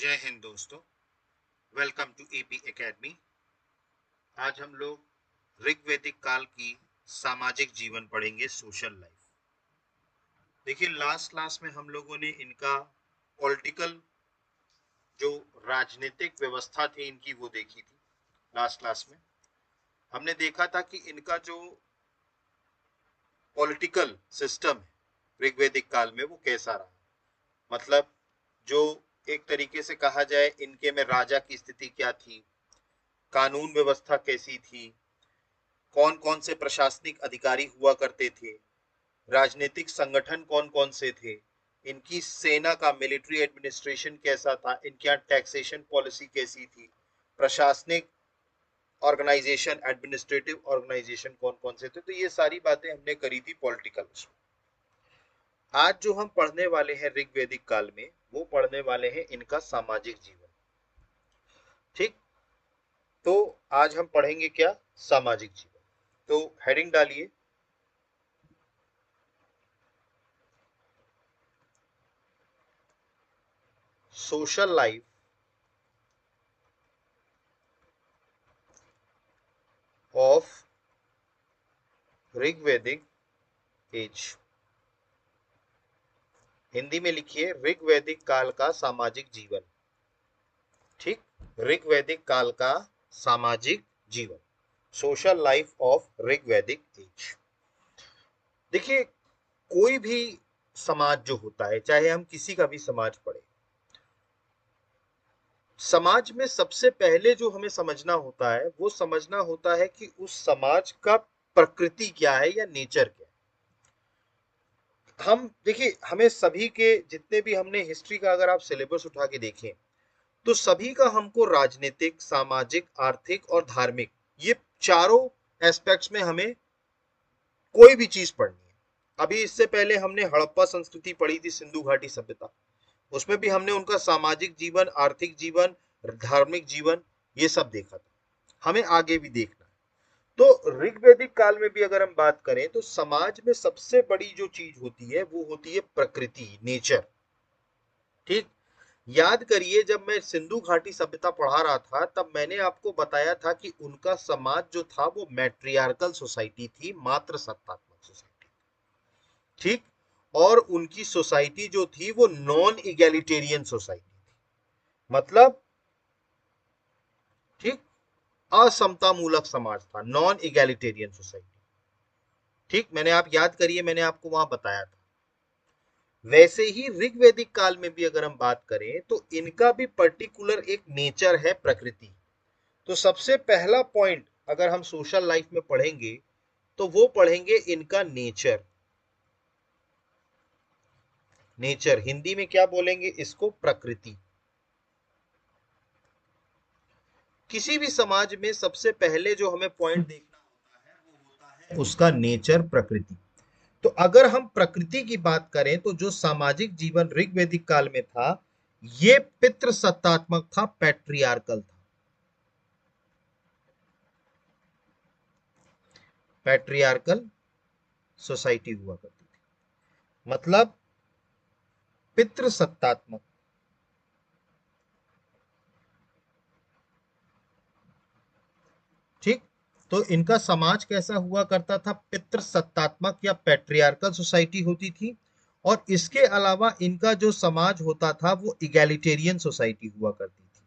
जय हिंद दोस्तों। Welcome to AP academy. आज हम लोग ऋग्वैदिक काल की सामाजिक जीवन पढ़ेंगे, सोशल लाइफ। देखिए, लास्ट क्लास में हम लोगों ने इनका पॉलिटिकल जो राजनीतिक व्यवस्था थी इनकी वो देखी थी। लास्ट क्लास में हमने देखा था कि इनका जो पॉलिटिकल सिस्टम है ऋग्वैदिक काल में वो कैसा रहा। मतलब जो एक तरीके से कहा जाए, इनके में राजा की स्थिति क्या थी, कानून व्यवस्था कैसी थी, कौन कौन से प्रशासनिक अधिकारी हुआ करते थे, राजनीतिक संगठन कौन कौन से थे, इनकी सेना का मिलिट्री एडमिनिस्ट्रेशन कैसा था, इनके यहाँ टैक्सेशन पॉलिसी कैसी थी, प्रशासनिक ऑर्गेनाइजेशन, एडमिनिस्ट्रेटिव ऑर्गेनाइजेशन कौन कौन से थे। तो ये सारी बातें हमने करी थी पॉलिटिकल। आज जो हम पढ़ने वाले हैं ऋग्वैदिक काल में, वो पढ़ने वाले हैं इनका सामाजिक जीवन। ठीक, तो आज हम पढ़ेंगे क्या? सामाजिक जीवन। तो हेडिंग डालिए, social life of Rigvedic age. Hindi में लिखिए ऋग्वैदिक काल का सामाजिक जीवन। ठीक, ऋग्वैदिक काल का सामाजिक जीवन, social life of Rigvedic as. देखिए, कोई भी समाज जो होता है, चाहे हम किसी का भी समाज पढ़े, समाज में सबसे पहले जो हमें समझना होता है वो समझना होता है कि उस समाज का प्रकृति क्या है या नेचर क्या है। हम देखिए, हमें सभी के जितने भी हमने हिस्ट्री का अगर आप सिलेबस उठा के देखें तो सभी का हमको राजनीतिक, सामाजिक, आर्थिक और धार्मिक, ये चारों एस्पेक्ट्स में हमें कोई भी चीज पढ़नी है। अभी इससे पहले हमने हड़प्पा संस्कृति पढ़ी थी, सिंधु घाटी सभ्यता, उसमें भी हमने उनका सामाजिक जीवन, आर्थिक जीवन, धार्मिक जीवन, ये सब देखा था। हमें आगे भी देखना है। तो ऋग्वैदिक काल में भी अगर हम बात करें तो समाज में सबसे बड़ी जो चीज होती है वो होती है प्रकृति, नेचर। ठीक, याद करिए, जब मैं सिंधु घाटी सभ्यता पढ़ा रहा था तब मैंने आपको बताया था कि उनका समाज जो था वो मैट्रियार्कल सोसाइटी थी, मात्र सत्तात्मक सोसाइटी। ठीक, और उनकी सोसाइटी जो थी वो नॉन इगैलिटेरियन सोसाइटी थी। मतलब, ठीक, असमता मूलक समाज था, नॉन इगैलिटेरियन सोसाइटी। ठीक, मैंने, आप याद करिए, मैंने आपको वहां बताया था। वैसे ही ऋग्वैदिक काल में भी अगर हम बात करें तो इनका भी पर्टिकुलर एक नेचर है, प्रकृति। तो सबसे पहला पॉइंट अगर हम सोशल लाइफ में पढ़ेंगे तो वो पढ़ेंगे इनका नेचर। नेचर हिंदी में क्या बोलेंगे इसको? प्रकृति। किसी भी समाज में सबसे पहले जो हमें पॉइंट देखना होता है वो होता है उसका नेचर, प्रकृति। तो अगर हम प्रकृति की बात करें तो जो सामाजिक जीवन ऋग्वैदिक काल में था ये पितृसत्तात्मक था, पैट्रियार्कल था। पैट्रियार्कल सोसाइटी हुआ करती थी, मतलब पितृसत्तात्मक। ठीक, तो इनका समाज कैसा हुआ करता था? पितृसत्तात्मक या पैट्रियार्कल सोसाइटी होती थी। और इसके अलावा इनका जो समाज होता था वो इगैलिटेरियन सोसाइटी हुआ करती थी।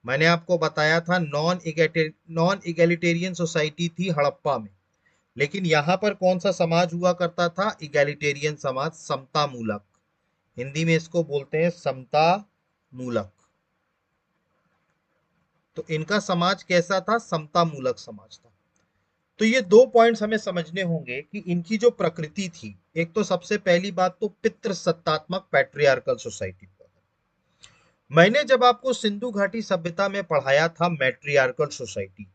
मैंने आपको बताया था नॉन इगैलिटेरियन सोसाइटी थी हड़प्पा में, लेकिन यहां पर कौन सा समाज हुआ करता था? इगैलिटेरियन समाज, समता मूलक। हिंदी में इसको बोलते हैं समता मूलक। तो इनका समाज कैसा था? समता मूलक समाज था। तो ये दो पॉइंट्स हमें समझने होंगे कि इनकी जो प्रकृति थी, एक तो सबसे पहली बात तो पितृसत्तात्मक पैट्रियार्कल सोसाइटी। मैंने जब आपको सिंधु घाटी सभ्यता में पढ़ाया था मैट्रियार्कल सोसाइटी,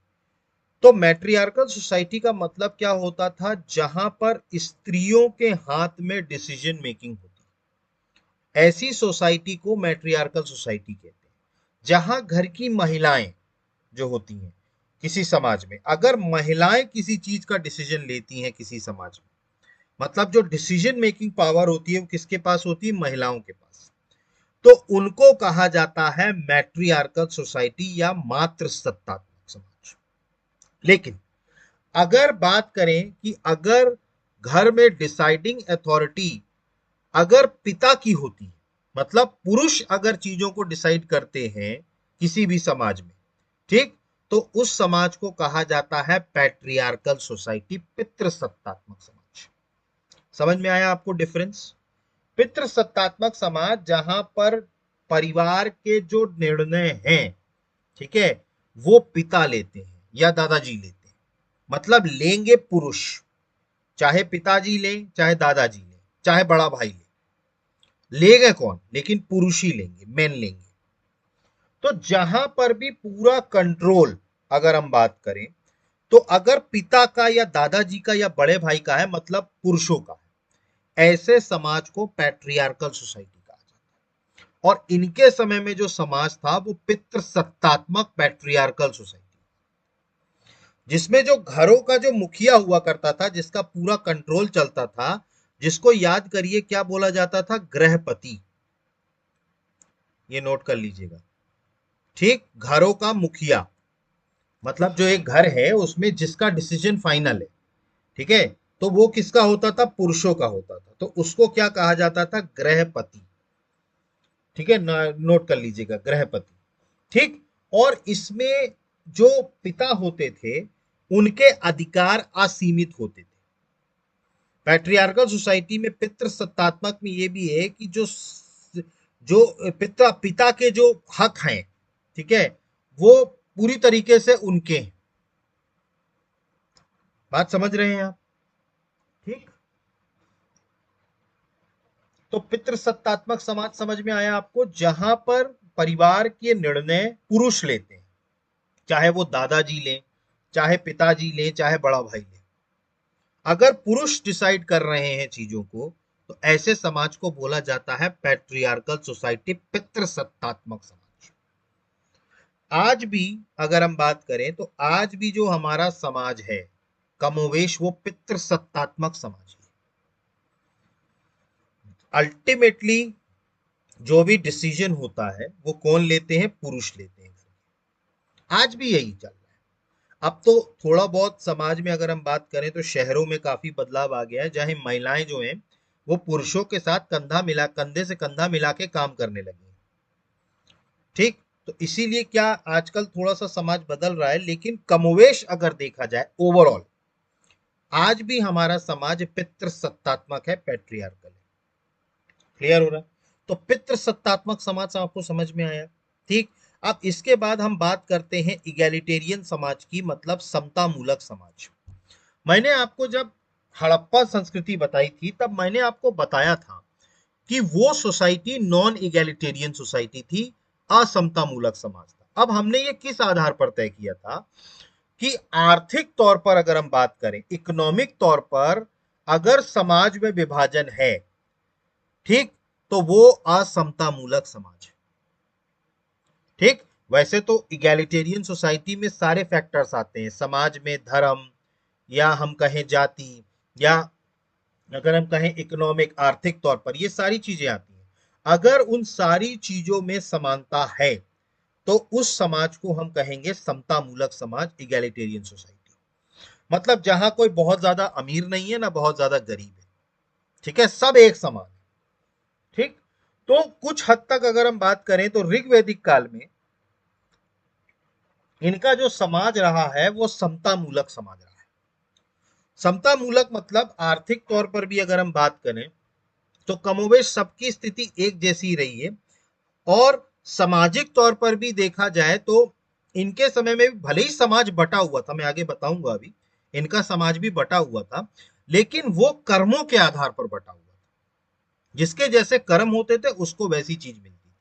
तो मैट्रियार्कल सोसाइटी का मतलब क्या होता था? जहां पर स्त्रियों के हाथ में डिसीजन मेकिंग होती, ऐसी सोसाइटी को मैट्रियार्कल सोसाइटी कहते हैं। जहां घर की महिलाएं जो होती हैं किसी समाज में, अगर महिलाएं किसी चीज का डिसीजन लेती हैं किसी समाज में, मतलब जो डिसीजन मेकिंग पावर होती है वो किसके पास होती है? महिलाओं के पास। तो उनको कहा जाता है मैट्रियार्कल सोसाइटी या मातृ सत्तात्मक समाज। लेकिन अगर बात करें कि अगर घर में डिसाइडिंग अथॉरिटी अगर पिता की होती है, मतलब पुरुष अगर चीजों को डिसाइड करते हैं किसी भी समाज में, ठीक, तो उस समाज को कहा जाता है पैट्रियार्कल सोसाइटी, पितृसत्तात्मक समाज। समझ में आया आपको डिफरेंस? पितृसत्तात्मक समाज जहां पर परिवार के जो निर्णय हैं, ठीक है, वो पिता लेते हैं या दादाजी लेते हैं, मतलब लेंगे पुरुष, चाहे पिताजी लें चाहे दादाजी लें चाहे बड़ा भाई ले, लेगा कौन? लेकिन पुरुष ही लेंगे, मेन लेंगे। तो जहां पर भी पूरा कंट्रोल अगर हम बात करें, तो अगर पिता का या दादाजी का या बड़े भाई का है, मतलब पुरुषों का है, ऐसे समाज को पैट्रियार्कल सोसाइटी कहा जाता है। और इनके समय में जो समाज था वो पितृसत्तात्मक पैट्रियार्कल सोसाइटी, जिसमें जो घरों का जो मुखिया हुआ करता था, जिसका पूरा कंट्रोल चलता था, जिसको याद करिए क्या बोला जाता था? गृहपति। ये नोट कर लीजिएगा, ठीक, घरों का मुखिया, मतलब जो एक घर है उसमें जिसका डिसीजन फाइनल है, ठीक है, तो वो किसका होता था? पुरुषों का होता था, तो उसको क्या कहा जाता था? गृहपति। ठीक है, नोट कर लीजिएगा, गृहपति। ठीक, और इसमें जो पिता होते थे उनके अधिकार असीमित होते थे। पैट्रियार्कल सोसाइटी में पितृसत्तात्मक में ये भी है कि जो जो पिता के जो हक हैं, ठीक है, वो पूरी तरीके से उनके हैं। बात समझ रहे हैं आप? ठीक, तो पितृसत्तात्मक समाज समझ में आया आपको, जहां पर परिवार के निर्णय पुरुष लेते हैं, चाहे वो दादाजी लें चाहे पिताजी लें चाहे बड़ा भाई लें। अगर पुरुष डिसाइड कर रहे हैं चीजों को, तो ऐसे समाज को बोला जाता है पैट्रियार्कल सोसाइटी, पितृसत्तात्मक समाज। आज भी अगर हम बात करें तो आज भी जो हमारा समाज है कमोवेश, वो पितृसत्तात्मक समाज है। अल्टीमेटली जो भी डिसीजन होता है वो कौन लेते हैं? पुरुष लेते हैं। आज भी यही चल रहा है। अब तो थोड़ा बहुत समाज में अगर हम बात करें तो शहरों में काफी बदलाव आ गया है, जहां महिलाएं जो हैं वो पुरुषों के साथ कंधे से कंधा मिला के काम करने लगी हैं। ठीक, तो इसीलिए क्या आजकल थोड़ा सा समाज बदल रहा है, लेकिन कमोवेश अगर देखा जाए ओवरऑल आज भी हमारा समाज पितृसत्तात्मक है, पैट्रियार्कल है। क्लियर हो रहा है? तो पितृसत्तात्मक समाज आपको समझ में आया? ठीक, अब इसके बाद हम बात करते हैं इगैलिटेरियन समाज की, मतलब समता मूलक समाज। मैंने आपको जब हड़प्पा संस्कृति बताई थी तब मैंने आपको बताया था कि वो सोसाइटी नॉन इगैलिटेरियन सोसाइटी थी, असमता मूलक समाज था। अब हमने ये किस आधार पर तय किया था कि आर्थिक तौर पर अगर हम बात करें, इकोनॉमिक तौर पर अगर समाज में विभाजन है, ठीक, तो वो असमता मूलक समाज है। ठीक, वैसे तो इगैलिटेरियन सोसाइटी में सारे फैक्टर्स आते हैं, समाज में धर्म, या हम कहें जाति, या अगर हम कहें इकोनॉमिक, आर्थिक तौर पर, ये सारी चीजें आती हैं। अगर उन सारी चीजों में समानता है तो उस समाज को हम कहेंगे समता मूलक समाज, इगैलिटेरियन सोसाइटी। मतलब जहां कोई बहुत ज्यादा अमीर नहीं है ना बहुत ज्यादा गरीब है, ठीक है, सब एक समान है। ठीक, तो कुछ हद तक अगर हम बात करें तो ऋग्वैदिक काल में इनका जो समाज रहा है वो समता मूलक समाज रहा है। समता मूलक मतलब आर्थिक तौर पर भी अगर हम बात करें तो कमोवेश सबकी स्थिति एक जैसी रही है, और सामाजिक तौर पर भी देखा जाए तो इनके समय में भले ही समाज बटा हुआ था, मैं आगे बताऊंगा अभी, इनका समाज भी बटा हुआ था, लेकिन वो कर्मों के आधार पर बटा हुआ था। जिसके जैसे कर्म होते थे उसको वैसी चीज मिलती थी।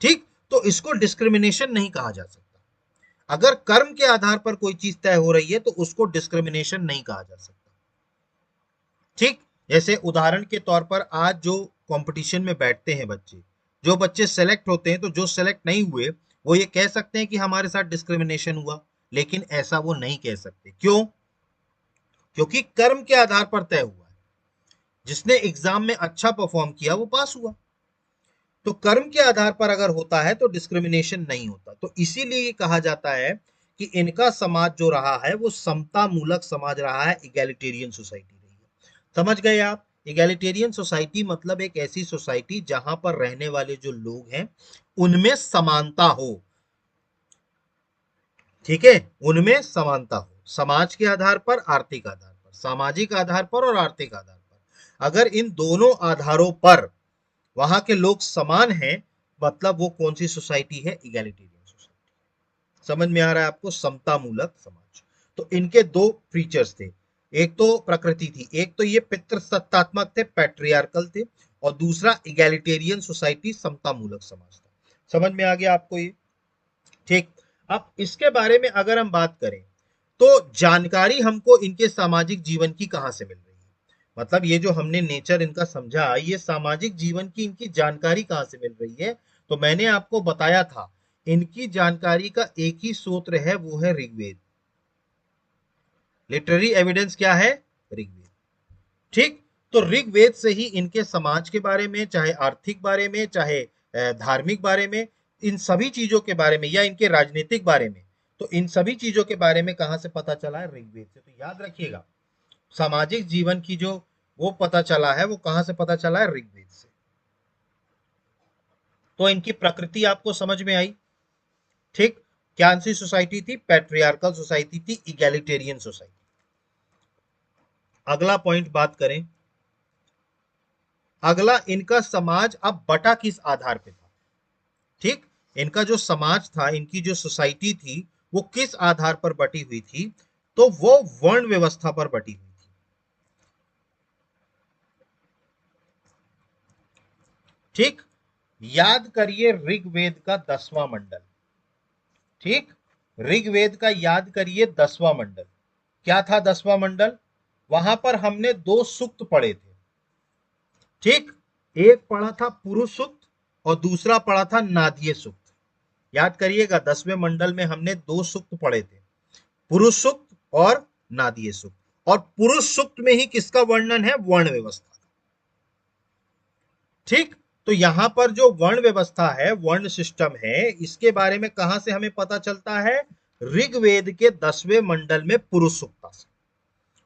ठीक, तो इसको डिस्क्रिमिनेशन नहीं कहा जा सकता। अगर कर्म के आधार पर कोई चीज तय हो रही है तो उसको डिस्क्रिमिनेशन नहीं कहा जा सकता। ठीक, जैसे उदाहरण के तौर पर आज जो कंपटीशन में बैठते हैं बच्चे, जो बच्चे सेलेक्ट होते हैं, तो जो सेलेक्ट नहीं हुए वो ये कह सकते हैं कि हमारे साथ डिस्क्रिमिनेशन हुआ, लेकिन ऐसा वो नहीं कह सकते। क्यों? क्योंकि कर्म के आधार पर तय हुआ है। जिसने एग्जाम में अच्छा परफॉर्म किया वो पास हुआ। तो कर्म के आधार पर अगर होता है तो डिस्क्रिमिनेशन नहीं होता। तो इसीलिए ये कहा जाता है कि इनका समाज जो रहा है वो समता मूलक समाज रहा है, इगैलिटेरियन सोसाइटी रही है। समझ गए आप? इगैलिटेरियन सोसाइटी मतलब एक ऐसी सोसाइटी जहां पर रहने वाले जो लोग हैं उनमें समानता हो। ठीक है, उनमें समानता हो, समाज के आधार पर, आर्थिक आधार पर, सामाजिक आधार पर और आर्थिक आधार पर। अगर इन दोनों आधारों पर वहां के लोग समान हैं, मतलब वो कौन सी सोसाइटी है? Egalitarian society. समझ में आ रहा है आपको? समता मूलक समाज। तो इनके दो फीचर्स थे, एक तो प्रकृति थी, एक तो ये पितृसत्तात्मक थे, पैट्रियार्कल थे, और दूसरा इगैलिटेरियन सोसाइटी, समता मूलक समाज था। समझ में आ गया आपको ये? ठीक। अब इसके बारे में अगर हम बात करें तो जानकारी हमको इनके सामाजिक जीवन की कहां से मिल रही है? मतलब ये जो हमने नेचर इनका समझा, ये सामाजिक जीवन की इनकी जानकारी कहां से मिल रही है? तो मैंने आपको बताया था, इनकी जानकारी का एक ही सूत्र है, वो है ऋग्वेद। लिटरेरी एविडेंस क्या है? ऋग्वेद। ठीक। तो ऋग्वेद से ही इनके समाज के बारे में, चाहे आर्थिक बारे में, चाहे धार्मिक बारे में, इन सभी चीजों के बारे में, या इनके राजनीतिक बारे में, तो इन सभी चीजों के बारे में कहां से पता चला है? ऋग्वेद से। तो याद रखिएगा, सामाजिक जीवन की जो वो पता चला है, वो कहां से पता चला है? ऋग्वेद से। तो इनकी प्रकृति आपको समझ में आई? ठीक। क्या सी सोसाइटी थी? पैट्रियार्कल सोसाइटी थी, इगैलिटेरियन सोसाइटी। अगला पॉइंट बात करें, अगला, इनका समाज अब बटा किस आधार पे था? ठीक। इनका जो समाज था, इनकी जो सोसाइटी थी, वो किस आधार पर बटी हुई थी? तो वो वर्ण व्यवस्था पर बटी हुई थी। ठीक। याद करिए ऋग्वेद का 10वां मंडल। ठीक। ऋग्वेद का याद करिए 10वां मंडल। क्या था 10वां मंडल? वहां पर हमने दो सूक्त पढ़े थे। ठीक। एक पढ़ा था पुरुष सूक्त और दूसरा पढ़ा था नादीय सूक्त। याद करिएगा, 10वें मंडल में हमने दो सूक्त पढ़े थे, पुरुष सूक्त और नादीय सूक्त। और पुरुष सूक्त में ही किसका वर्णन है? वर्ण व्यवस्था। ठीक। तो यहां पर जो वर्ण व्यवस्था है, वर्ण सिस्टम है, इसके बारे में कहां से हमें पता चलता है? ऋग्वेद के 10वें मंडल में पुरुष सूक्त से,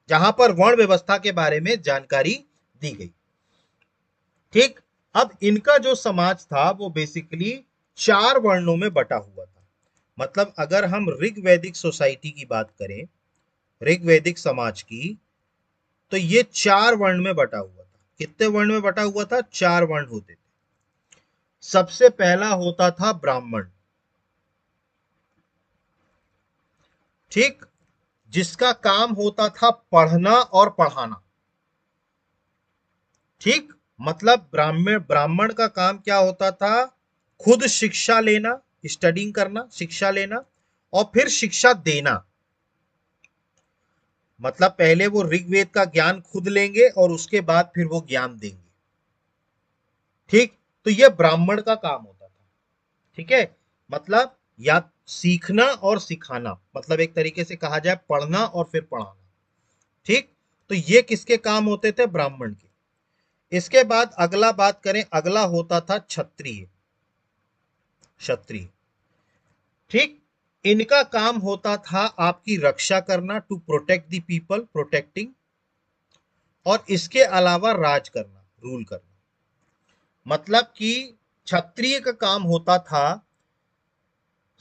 जहां पर वर्ण व्यवस्था के बारे में जानकारी दी गई। ठीक। अब इनका जो समाज था वो बेसिकली चार वर्णों में बटा हुआ था। मतलब अगर हम ऋग्वैदिक सोसाइटी की बात करें, ऋग्वैदिक समाज की, तो ये चार वर्ण में बटा हुआ था। कितने वर्ण में बटा हुआ था? चार वर्ण होते थे। सबसे पहला होता था ब्राह्मण। ठीक। जिसका काम होता था पढ़ना और पढ़ाना। ठीक। मतलब ब्राह्मण ब्राह्मण का काम क्या होता था? खुद शिक्षा लेना, स्टडिंग करना, शिक्षा लेना, और फिर शिक्षा देना। मतलब पहले वो ऋग्वेद का ज्ञान खुद लेंगे और उसके बाद फिर वो ज्ञान देंगे। ठीक। तो ये ब्राह्मण का काम होता था। ठीक है। मतलब या सीखना और सिखाना, मतलब एक तरीके से कहा जाए पढ़ना और फिर पढ़ाना। ठीक। तो ये किसके काम होते थे? ब्राह्मण के। इसके बाद अगला बात करें, अगला होता था क्षत्रिय। क्षत्रिय। ठीक। इनका काम होता था आपकी रक्षा करना, to protect the people, protecting, और इसके अलावा राज करना, रूल करना। मतलब कि क्षत्रिय का काम होता था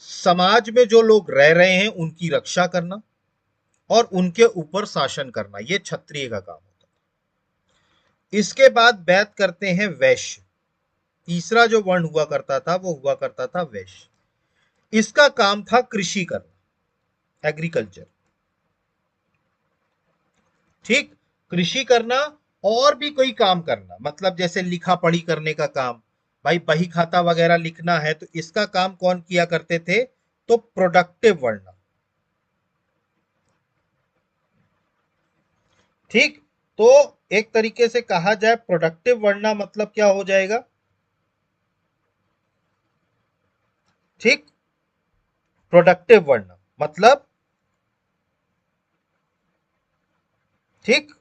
समाज में जो लोग रह रहे हैं उनकी रक्षा करना और उनके ऊपर शासन करना, ये क्षत्रिय का काम होता है। इसके बाद बात करते हैं वैश्य। तीसरा जो वर्ण हुआ करता था वो हुआ करता था वैश्य। इसका काम था कृषि करना, एग्रीकल्चर। ठीक। कृषि करना और भी कोई काम करना, मतलब जैसे लिखा पढ़ी करने का काम, भाई बही खाता वगैरह लिखना है, तो इसका काम कौन किया करते थे? तो प्रोडक्टिव वर्ण। ठीक। तो एक तरीके से कहा जाए प्रोडक्टिव वर्ण मतलब क्या हो जाएगा? ठीक। प्रोडक्टिव वर्ण मतलब, ठीक,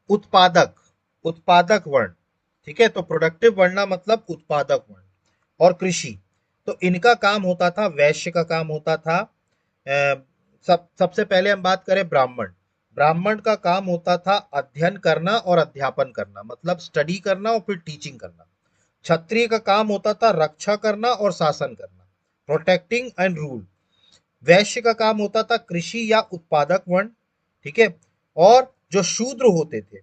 उत्पादक, उत्पादक वर्ण। ठीक है। तो प्रोडक्टिव वर्ण मतलब उत्पादक वर्ण। और कृषि। तो इनका काम होता था, वैश्य का काम होता था सबसे पहले हम बात करें ब्राह्मण। ब्राह्मण का काम होता था अध्ययन करना और अध्यापन करना, मतलब स्टडी करना और फिर टीचिंग करना। क्षत्रिय का काम होता था रक्षा करना और शासन करना, प्रोटेक्टिंग एंड रूल। वैश्य का काम होता था कृषि या उत्पादक वर्ण, ठीक है। और जो शूद्र होते थे,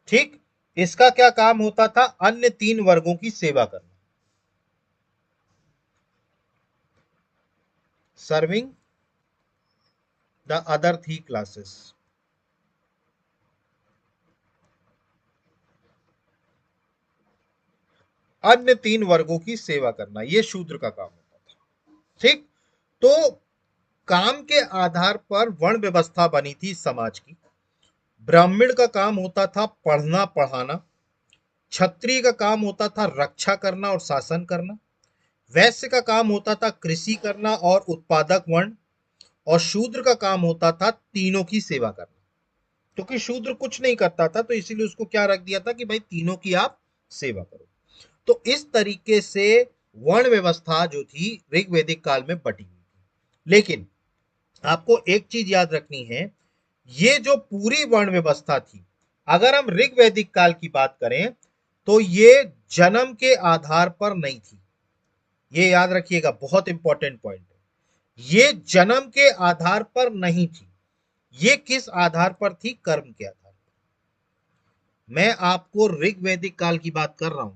ठीक, इसका क्या काम होता था, अन्य तीन वर्गों की सेवा करना, serving the other three classes. अन्य तीन वर्गों की सेवा करना, ये शूद्र का काम होता था, ठीक। तो काम के आधार पर वर्ण व्यवस्था बनी थी समाज की। ब्राह्मण का काम होता था पढ़ना पढ़ाना, क्षत्रिय का काम होता था रक्षा करना और शासन करना, वैश्य का काम होता था कृषि करना और उत्पादक वर्ण, और शूद्र का काम होता था तीनों की सेवा करना। क्योंकि शूद्र कुछ नहीं करता था, तो इसीलिए उसको क्या रख दिया था कि भाई तीनों की आप सेवा करो। तो इस तरीके से वर्ण व्यवस्था जो थी ऋग्वैदिक काल में बटी हुई थी। लेकिन आपको एक चीज याद रखनी है, ये जो पूरी वर्ण व्यवस्था थी, अगर हम ऋग्वैदिक काल की बात करें तो ये जन्म के आधार पर नहीं थी। ये याद रखिएगा, बहुत इंपॉर्टेंट पॉइंट है। ये जन्म के आधार पर नहीं थी। ये किस आधार पर थी, कर्म के आधार पर। मैं आपको ऋग्वैदिक काल की बात कर रहा हूं।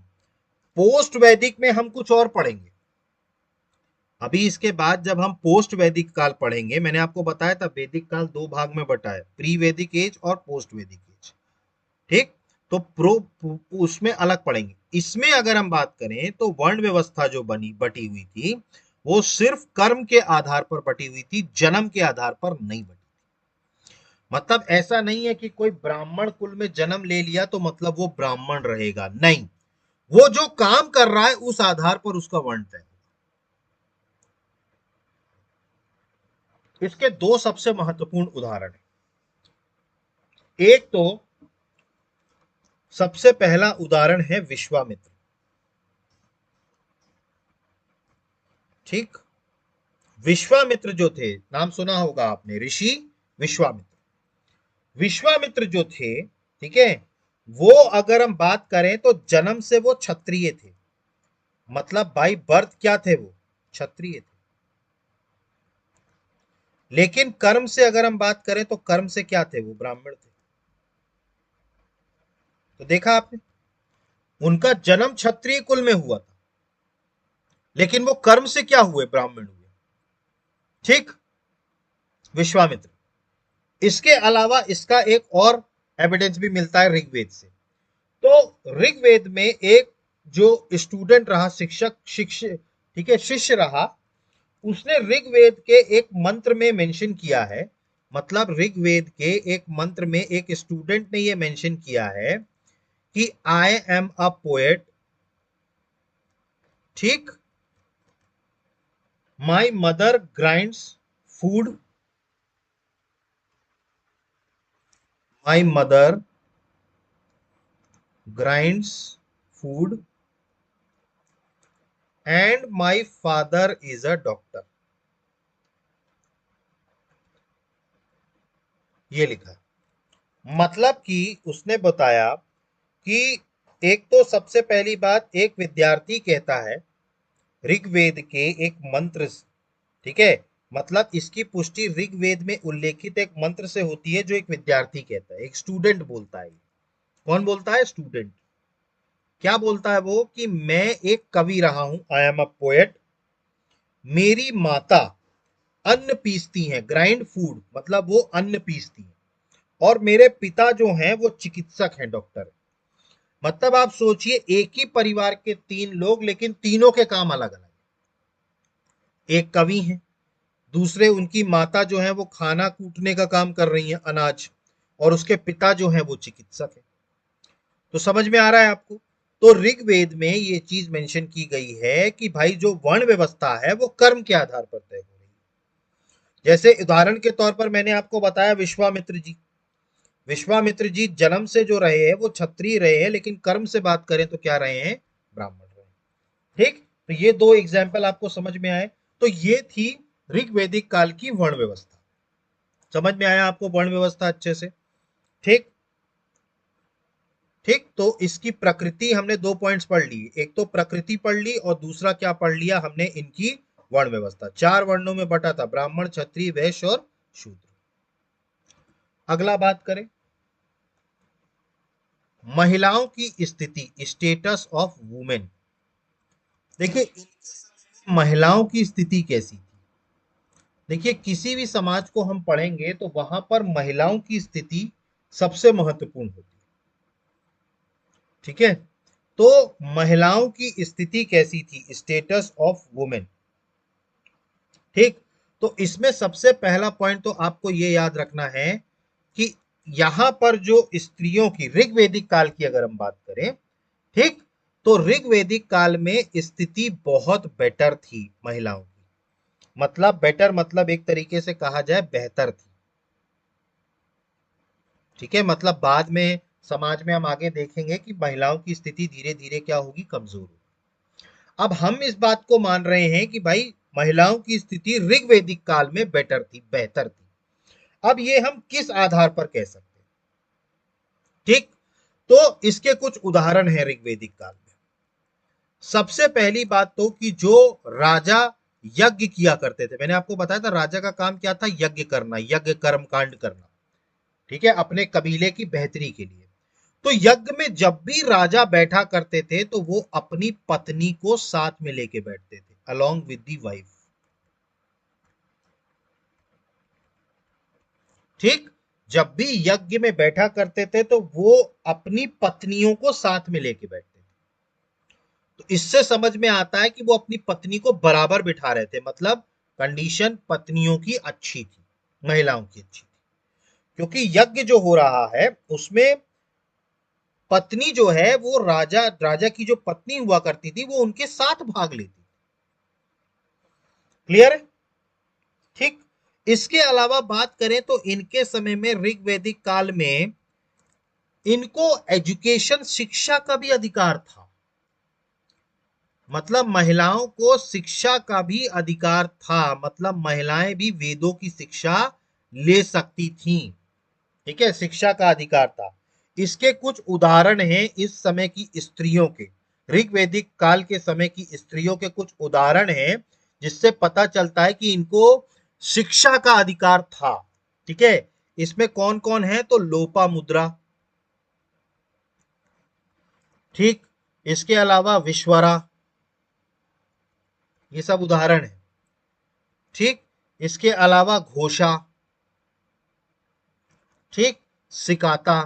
पोस्ट वैदिक में हम कुछ और पढ़ेंगे। अभी इसके बाद जब हम पोस्ट वैदिक काल पढ़ेंगे, मैंने आपको बताया था वैदिक काल दो भाग में बटा है, प्री वैदिक एज और पोस्ट वैदिक एज, ठीक। तो प्रो उसमें अलग पढ़ेंगे। इसमें अगर हम बात करें तो वर्ण व्यवस्था जो बनी बटी हुई थी, वो सिर्फ कर्म के आधार पर बटी हुई थी, जन्म के आधार पर नहीं बटी। मतलब ऐसा नहीं है कि कोई ब्राह्मण कुल में जन्म ले लिया तो मतलब वो ब्राह्मण रहेगा, नहीं। वो जो काम कर रहा है उस आधार पर उसका वर्ण तय। इसके दो सबसे महत्वपूर्ण उदाहरण है। एक तो सबसे पहला उदाहरण है विश्वामित्र, ठीक। विश्वामित्र जो थे, नाम सुना होगा आपने, ऋषि विश्वामित्र। विश्वामित्र जो थे, ठीक है, वो अगर हम बात करें तो जन्म से वो क्षत्रिय थे। मतलब बाई बर्थ क्या थे, वो क्षत्रिय थे। लेकिन कर्म से अगर हम बात करें तो कर्म से क्या थे, वो ब्राह्मण थे। तो देखा आपने, उनका जन्म क्षत्रिय कुल में हुआ था, लेकिन वो कर्म से क्या हुए, ब्राह्मण हुए, ठीक। विश्वामित्र। इसके अलावा इसका एक और एविडेंस भी मिलता है ऋग्वेद से। तो ऋग्वेद में एक जो स्टूडेंट रहा, शिक्षक, शिष्य, ठीक है, शिष्य रहा, उसने ऋग्वेद के एक मंत्र में मेंशन किया है। मतलब ऋग्वेद के एक मंत्र में एक स्टूडेंट ने ये मेंशन किया है कि आई एम अ पोएट, ठीक। My mother grinds food, my mother grinds food and my father is a doctor. ये लिखा है। मतलब कि उसने बताया कि एक तो सबसे पहली बात, एक विद्यार्थी कहता है ऋग्वेद के एक मंत्र, ठीक है। मतलब इसकी पुष्टि ऋग्वेद में उल्लेखित एक मंत्र से होती है जो एक विद्यार्थी कहता है, एक स्टूडेंट बोलता है। कौन बोलता है, स्टूडेंट। क्या बोलता है वो, कि मैं एक कवि रहा हूं, आई एम अ पोएट। मेरी माता अन्न पीसती हैं, ग्राइंड फूड, मतलब वो अन्न पीसती हैं। और मेरे पिता जो हैं वो चिकित्सक हैं, डॉक्टर। मतलब आप सोचिए, एक ही परिवार के तीन लोग, लेकिन तीनों के काम अलग अलग। एक कवि हैं, दूसरे उनकी माता जो है वो खाना कूटने का काम कर रही है, अनाज, और उसके पिता जो है वो चिकित्सक है। तो समझ में आ रहा है आपको। तो ऋग्वेद में ये चीज मेंशन की गई है कि भाई जो वर्ण व्यवस्था है वो कर्म के आधार पर तय हो रही है। जैसे उदाहरण के तौर पर मैंने आपको बताया विश्वामित्र जी। विश्वामित्र जी जन्म से जो रहे हैं वो क्षत्रिय रहे हैं, लेकिन कर्म से बात करें तो क्या रहे हैं, ब्राह्मण रहे हैं। ठीक, तो ये दो एग्जाम्पल आपको समझ में आए। तो ये थी ऋग्वैदिक काल की वर्ण व्यवस्था। समझ में आया आपको वर्ण व्यवस्था अच्छे से? ठीक ठीक, तो इसकी प्रकृति हमने दो पॉइंट्स पढ़ ली, एक तो प्रकृति पढ़ ली और दूसरा क्या पढ़ लिया हमने, इनकी वर्ण व्यवस्था। चार वर्णों में बटा था, ब्राह्मण, क्षत्रिय, वैश्य और शूद्र। अगला बात करें, महिलाओं की स्थिति, स्टेटस ऑफ वुमेन। देखिए महिलाओं की स्थिति कैसी थी। देखिए किसी भी समाज को हम पढ़ेंगे तो वहां पर महिलाओं की स्थिति सबसे महत्वपूर्ण होती है। ठीक है, तो महिलाओं की स्थिति कैसी थी, स्टेटस ऑफ वुमेन। ठीक, तो इसमें सबसे पहला पॉइंट तो आपको ये याद रखना है कि यहां पर जो स्त्रियों की ऋग्वैदिक काल की अगर हम बात करें, ठीक, तो ऋग्वैदिक काल में स्थिति बहुत बेटर थी महिलाओं की। मतलब बेटर मतलब एक तरीके से कहा जाए बेहतर थी। ठीक है, मतलब बाद में समाज में हम आगे देखेंगे कि महिलाओं की स्थिति धीरे धीरे क्या होगी, कमजोर होगी। अब हम इस बात को मान रहे हैं कि भाई महिलाओं की स्थिति ऋग्वैदिक काल में बेटर थी, बेहतर थी। अब ये हम किस आधार पर कह सकते हैं? ठीक, तो इसके कुछ उदाहरण हैं ऋग्वैदिक काल में। सबसे पहली बात तो कि जो राजा यज्ञ किया करते थे, मैंने आपको बताया था राजा का काम क्या था, यज्ञ करना, यज्ञ कर्म कांड करना। ठीक है, अपने कबीले की बेहतरी के लिए। तो यज्ञ में जब भी राजा बैठा करते थे तो वो अपनी पत्नी को साथ में लेके बैठते थे, अलोंग विद दी वाइफ। ठीक, जब भी यज्ञ में बैठा करते थे तो वो अपनी पत्नियों को साथ में लेके बैठते थे। तो इससे समझ में आता है कि वो अपनी पत्नी को बराबर बिठा रहे थे, मतलब कंडीशन पत्नियों की अच्छी थी, महिलाओं की अच्छी थी। क्योंकि यज्ञ जो हो रहा है उसमें पत्नी जो है वो राजा की जो पत्नी हुआ करती थी वो उनके साथ भाग लेती। क्लियर है? ठीक, इसके अलावा बात करें तो इनके समय में ऋग्वैदिक काल में इनको एजुकेशन, शिक्षा का भी अधिकार था। मतलब महिलाओं को शिक्षा का भी अधिकार था, मतलब महिलाएं भी वेदों की शिक्षा ले सकती थीं। ठीक है, शिक्षा का अधिकार था। इसके कुछ उदाहरण हैं इस समय की स्त्रियों के, ऋग्वैदिक काल के समय की स्त्रियों के कुछ उदाहरण हैं जिससे पता चलता है कि इनको शिक्षा का अधिकार था। ठीक है, इसमें कौन कौन है, तो लोपा मुद्रा, ठीक, इसके अलावा विश्वरा, ये सब उदाहरण है। ठीक, इसके अलावा घोषा, ठीक, सिकाता,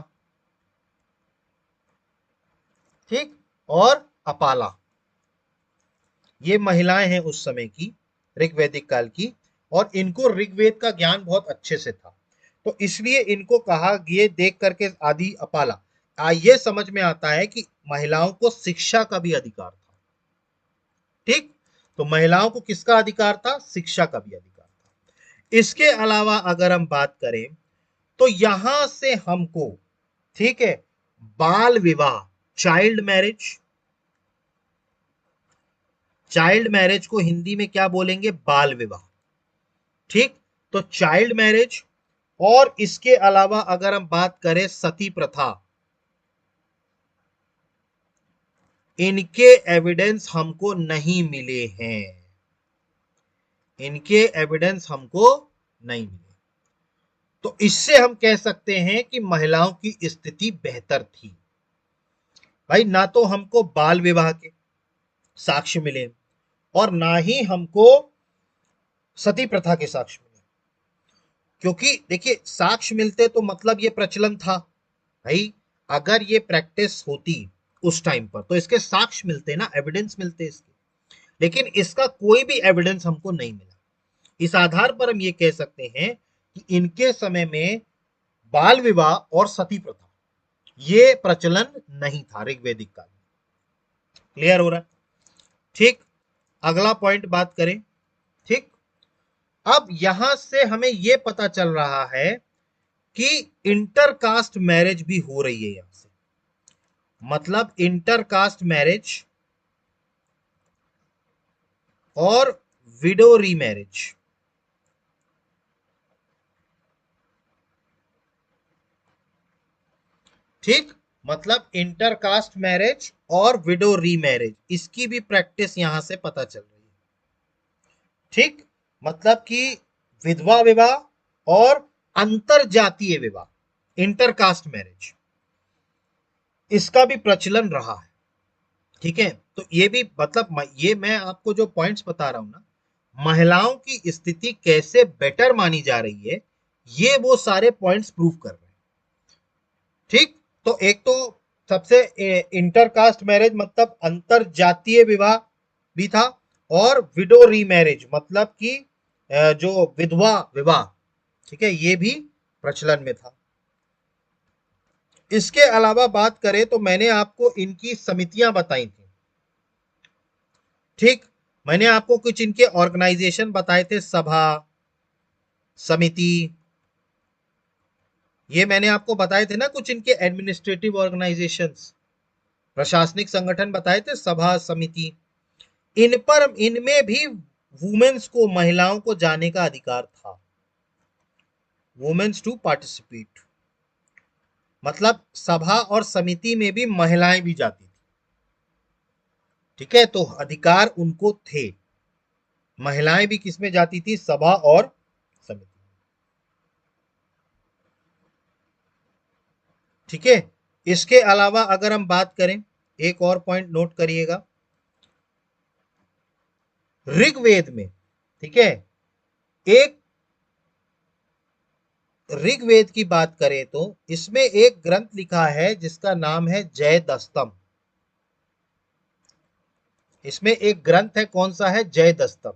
ठीक, और अपाला, ये महिलाएं हैं उस समय की, ऋग्वैदिक काल की। और इनको ऋग्वेद का ज्ञान बहुत अच्छे से था, तो इसलिए इनको कहा, ये देख करके आदि अपाला ये समझ में आता है कि महिलाओं को शिक्षा का भी अधिकार था। ठीक, तो महिलाओं को किसका अधिकार था, शिक्षा का भी अधिकार था। इसके अलावा अगर हम बात करें तो यहां से हमको, ठीक है, बाल विवाह, चाइल्ड मैरिज, चाइल्ड मैरिज को हिंदी में क्या बोलेंगे, बाल विवाह। ठीक, तो चाइल्ड मैरिज, और इसके अलावा अगर हम बात करें सती प्रथा, इनके एविडेंस हमको नहीं मिले हैं, इनके एविडेंस हमको नहीं मिले। तो इससे हम कह सकते हैं कि महिलाओं की स्थिति बेहतर थी। भाई ना तो हमको बाल विवाह के साक्ष्य मिले और ना ही हमको सती प्रथा के साक्ष्य मिले। क्योंकि देखिए साक्ष्य मिलते तो मतलब ये प्रचलन था। भाई अगर ये प्रैक्टिस होती उस टाइम पर तो इसके साक्ष्य मिलते ना, एविडेंस मिलते इसके, लेकिन इसका कोई भी एविडेंस हमको नहीं मिला। इस आधार पर हम ये कह सकते हैं कि इनके समय में बाल विवाह और सती प्रथा ये प्रचलन नहीं था ऋग्वैदिक काल में। क्लियर हो रहा है? ठीक, अगला पॉइंट बात करें। ठीक, अब यहां से हमें यह पता चल रहा है कि इंटरकास्ट मैरिज भी हो रही है यहां से, मतलब इंटरकास्ट मैरिज और विडो रीमैरिज। ठीक, मतलब इंटरकास्ट मैरिज और विडो रीमैरिज, इसकी भी प्रैक्टिस यहां से पता चल रही है। ठीक, मतलब कि विधवा विवाह और अंतर जातीय विवाह, इंटरकास्ट मैरिज, इसका भी प्रचलन रहा है। ठीक है, तो ये भी मतलब ये मैं आपको जो पॉइंट्स बता रहा हूं ना, महिलाओं की स्थिति कैसे बेटर मानी जा रही है, ये वो सारे पॉइंट्स प्रूव कर रहे हैं। ठीक, तो एक तो सबसे इंटरकास्ट मैरिज मतलब अंतर जातीय विवाह भी था, और विडो रीमैरिज मतलब कि जो विधवा विवाह, ठीक है, ये भी प्रचलन में था। इसके अलावा बात करें तो मैंने आपको इनकी समितियां बताई थी। ठीक, मैंने आपको कुछ इनके ऑर्गेनाइजेशन बताए थे, सभा, समिति, ये मैंने आपको बताए थे ना कुछ इनके एडमिनिस्ट्रेटिव ऑर्गेनाइजेशंस, प्रशासनिक संगठन बताए थे, सभा, समिति। इन पर इनमें भी वुमेन्स को, महिलाओं को जाने का अधिकार था, वुमेन्स टू पार्टिसिपेट, मतलब सभा और समिति में भी महिलाएं भी जाती थी। ठीक है, तो अधिकार उनको थे, महिलाएं भी किसमें जाती थी, सभा और समिति। ठीक है, इसके अलावा अगर हम बात करें, एक और पॉइंट नोट करिएगा, ऋग्वेद में, ठीक है, एक ऋग्वेद की बात करें तो इसमें एक ग्रंथ लिखा है जिसका नाम है जयदस्तम। इसमें एक ग्रंथ है, कौन सा है, जयदस्तम।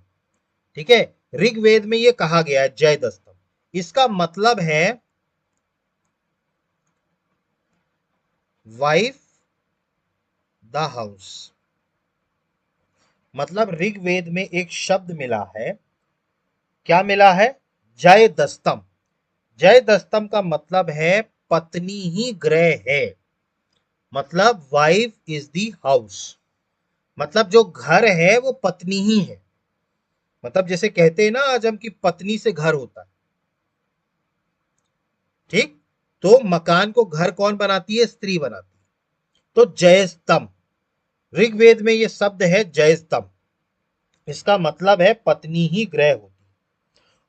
ठीक है, ऋग्वेद में ये कहा गया है जयदस्तम, इसका मतलब है वाइफ द हाउस। मतलब ऋग्वेद में एक शब्द मिला है, क्या मिला है, जय दस्तम। जय दस्तम का मतलब है पत्नी ही गृह है, मतलब वाइफ इज दी हाउस, मतलब जो घर है वो पत्नी ही है। मतलब जैसे कहते हैं ना आज हम कि पत्नी से घर होता है। ठीक, तो मकान को घर कौन बनाती है, स्त्री बनाती है। तो जयस्तम, ऋग्वेद में ये शब्द है जयस्तम, इसका मतलब है पत्नी ही गृह होती है।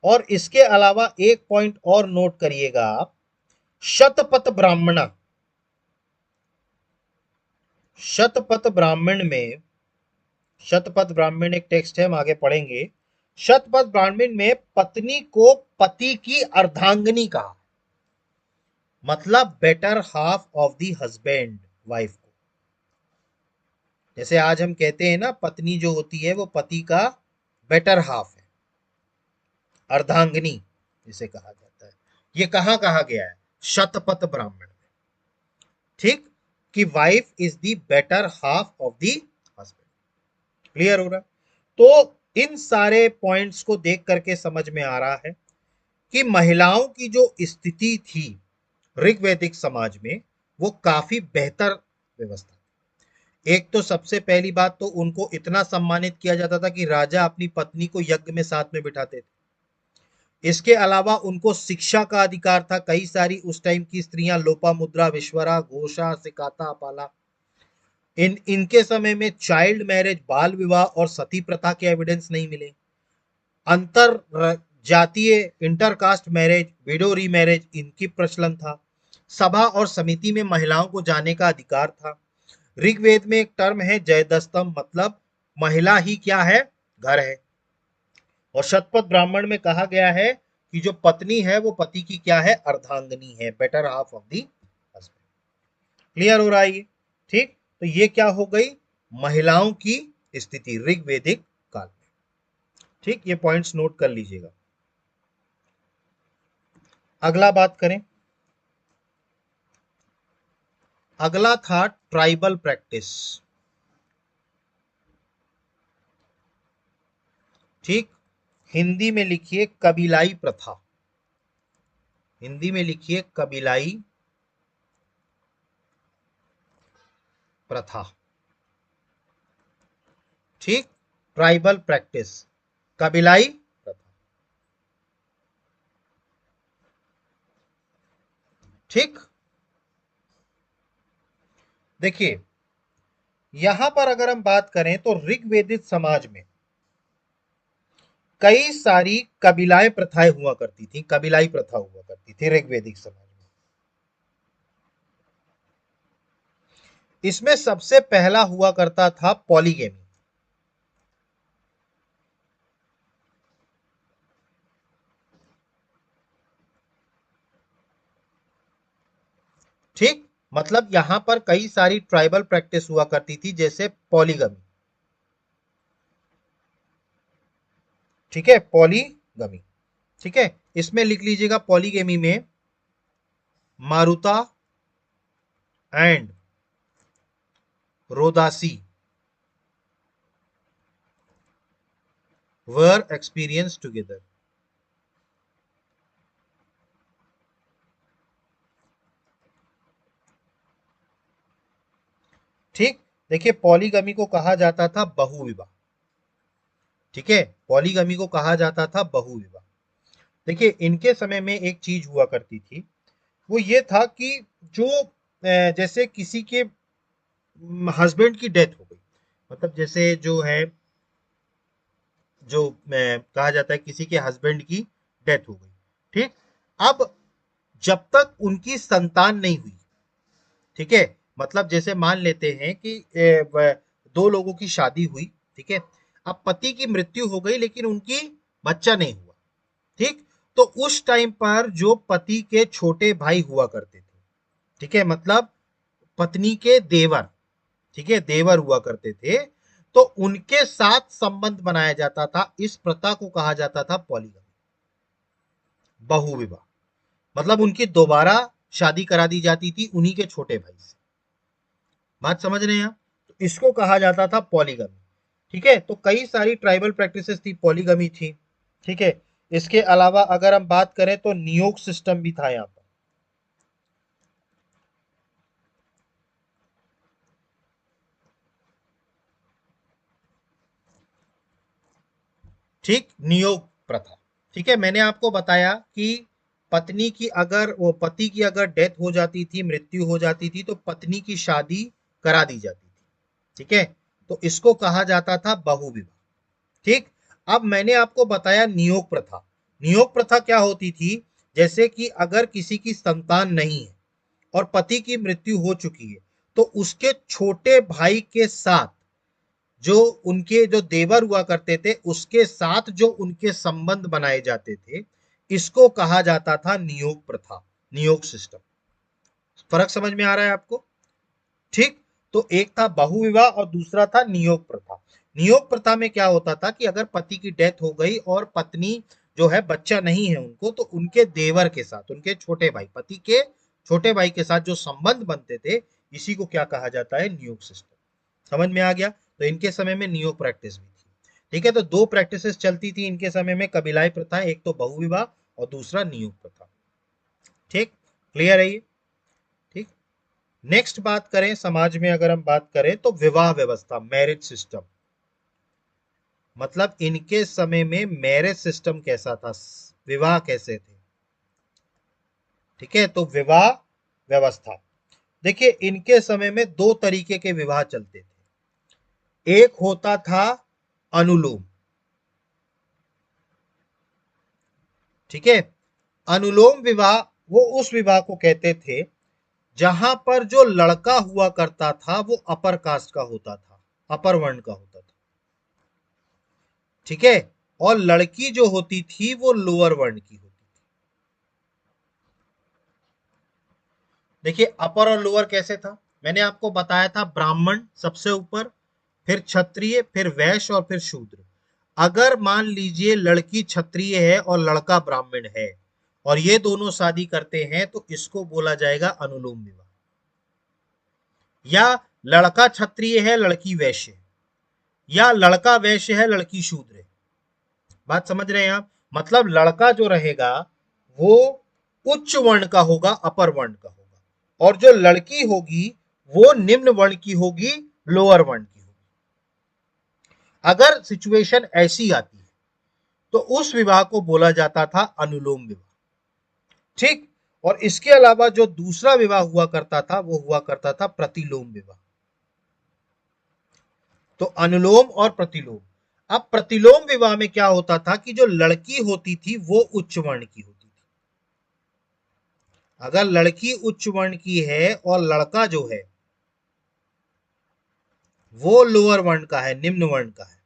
और इसके अलावा एक पॉइंट और नोट करिएगा आप, शतपथ ब्राह्मण, शतपथ ब्राह्मण में, शतपथ ब्राह्मण एक टेक्स्ट है, हम आगे पढ़ेंगे। शतपथ ब्राह्मण में पत्नी को पति की अर्धांगिनी कहा, मतलब better half of the husband, wife को। जैसे आज हम कहते हैं ना पत्नी जो होती है वो पति का बेटर हाफ है, अर्धांगिनी जिसे कहा जाता है। ये कहाँ कहा गया है, शतपथ ब्राह्मण में। ठीक, कि wife is the better half of the husband. Clear हो रहा है? तो इन सारे पॉइंट्स को देख करके समझ में आ रहा है कि महिलाओं की जो स्थिति थी ऋग्वैदिक समाज में, वो काफी बेहतर व्यवस्था। एक तो सबसे पहली बात तो उनको इतना सम्मानित किया जाता था कि राजा अपनी पत्नी को यज्ञ में साथ में बिठाते थे। इसके अलावा उनको शिक्षा का अधिकार था, कई सारी उस टाइम की स्त्रियां लोपामुद्रा, विश्वरा, घोषा, सिकाता, अपाला, इनके समय में चाइल्ड मैरिज, बाल विवाह और सती प्रथा के एविडेंस नहीं मिले। अंतर जातीय, इंटरकास्ट मैरिज, विडो रीमैरिज, इनकी प्रचलन था। सभा और समिति में महिलाओं को जाने का अधिकार था। ऋग्वेद में एक टर्म है जयदस्तम, मतलब महिला ही क्या है, घर है। और शतपथ ब्राह्मण में कहा गया है कि जो पत्नी है वो पति की क्या है, अर्धांगिनी है, better half of the husband. Clear हो रहा है ये? ठीक, तो ये क्या हो गई, महिलाओं की स्थिति ऋग्वेदिक काल में। ठीक, ये पॉइंट्स नोट कर लीजिएगा। अगला बात करें, अगला था ट्राइबल प्रैक्टिस। ठीक, हिंदी में लिखिए कबीलाई प्रथा। हिंदी में लिखिए कबीलाई प्रथा। ठीक, ट्राइबल प्रैक्टिस, कबीलाई प्रथा। ठीक, देखिए यहां पर अगर हम बात करें तो ऋग्वेदिक समाज में कई सारी कबीलाई प्रथाएं हुआ करती थी, कबीलाई प्रथा हुआ करती थी ऋग्वेदिक समाज में। इसमें सबसे पहला हुआ करता था पॉलीगेमी। ठीक, मतलब यहां पर कई सारी ट्राइबल प्रैक्टिस हुआ करती थी जैसे पॉलीगमी। ठीक है, पॉलीगमी। ठीक है, इसमें लिख लीजिएगा पॉलीगेमी में मारुता एंड रोदासी वर एक्सपीरियंस टुगेदर। ठीक, देखिए पॉलीगमी को कहा जाता था बहुविवाह। ठीक है, पॉलीगमी को कहा जाता था बहुविवाह। देखिए इनके समय में एक चीज हुआ करती थी, वो ये था कि जो जैसे किसी के हस्बैंड की डेथ हो गई, मतलब जैसे जो है जो कहा जाता है किसी के हस्बैंड की डेथ हो गई। ठीक, अब जब तक उनकी संतान नहीं हुई, ठीक है, मतलब जैसे मान लेते हैं कि दो लोगों की शादी हुई। ठीक है, अब पति की मृत्यु हो गई लेकिन उनकी बच्चा नहीं हुआ। ठीक, तो उस टाइम पर जो पति के छोटे भाई हुआ करते थे, ठीक है, मतलब पत्नी के देवर, ठीक है, देवर हुआ करते थे, तो उनके साथ संबंध बनाया जाता था। इस प्रथा को कहा जाता था पॉलीगमी, बहुविवाह। मतलब उनकी दोबारा शादी करा दी जाती थी उन्हीं के छोटे भाई से। बात समझ रहे हैं आप? तो इसको कहा जाता था पॉलीगमी। ठीक है, तो कई सारी ट्राइबल प्रैक्टिसेस थी, पॉलीगमी थी। ठीक है, इसके अलावा अगर हम बात करें तो नियोग सिस्टम भी था यहाँ पर। ठीक, नियोग प्रथा। ठीक है, मैंने आपको बताया कि पत्नी की अगर वो पति की अगर डेथ हो जाती थी, मृत्यु हो जाती थी, तो पत्नी की शादी करा दी जाती थी। ठीक है, तो इसको कहा जाता था बहुविवाह। ठीक, अब मैंने आपको बताया नियोग प्रथा। नियोग प्रथा क्या होती थी, जैसे कि अगर किसी की संतान नहीं है और पति की मृत्यु हो चुकी है, तो उसके छोटे भाई के साथ जो उनके जो देवर हुआ करते थे उसके साथ जो उनके संबंध बनाए जाते थे, इसको कहा जाता था नियोग प्रथा, नियोग सिस्टम। फर्क समझ में आ रहा है आपको? ठीक, तो एक था बहुविवाह और दूसरा था नियोग प्रथा। नियोग प्रथा में क्या होता था कि अगर पति की डेथ हो गई और पत्नी जो है बच्चा नहीं है उनको, तो उनके देवर के साथ, उनके छोटे भाई, पति के छोटे भाई के साथ जो संबंध बनते थे, इसी को क्या कहा जाता है, नियोग सिस्टम। समझ में आ गया? तो इनके समय में नियोग प्रैक्टिस भी थी। ठीक है, तो दो प्रैक्टिसेस चलती थी इनके समय में, कबीलाई प्रथा, एक तो बहुविवाह और दूसरा नियोग प्रथा। ठीक, क्लियर है ये? ठीक, नेक्स्ट बात करें समाज में अगर हम बात करें तो विवाह व्यवस्था, मैरिज सिस्टम। मतलब इनके समय में मैरिज सिस्टम कैसा था, विवाह कैसे थे? ठीक है, तो विवाह व्यवस्था, देखिए इनके समय में दो तरीके के विवाह चलते थे। एक होता था अनुलोम। ठीक है, अनुलोम विवाह वो उस विवाह को कहते थे जहां पर जो लड़का हुआ करता था वो अपर कास्ट का होता था, अपर वर्ण का होता था। ठीक है, और लड़की जो होती थी वो लोअर वर्ण की होती थी। देखिए अपर और लोअर कैसे था, मैंने आपको बताया था, ब्राह्मण सबसे ऊपर, फिर क्षत्रिय, फिर वैश्य और फिर शूद्र। अगर मान लीजिए लड़की क्षत्रिय है और लड़का ब्राह्मण है और ये दोनों शादी करते हैं, तो इसको बोला जाएगा अनुलोम विवाह। या लड़का क्षत्रिय है लड़की वैश्य है, या लड़का वैश्य है लड़की शूद्र है। बात समझ रहे हैं आप? मतलब लड़का जो रहेगा वो उच्च वर्ण का होगा, अपर वर्ण का होगा, और जो लड़की होगी वो निम्न वर्ण की होगी, लोअर वर्ण की होगी। अगर सिचुएशन ऐसी आती है तो उस विवाह को बोला जाता था अनुलोम विवाह। ठीक। और इसके अलावा जो दूसरा विवाह हुआ करता था वो हुआ करता था प्रतिलोम विवाह। तो अनुलोम और प्रतिलोम। अब प्रतिलोम विवाह में क्या होता था कि जो लड़की होती थी वो उच्च वर्ण की होती थी। अगर लड़की उच्च वर्ण की है और लड़का जो है वो लोअर वर्ण का है, निम्न वर्ण का है।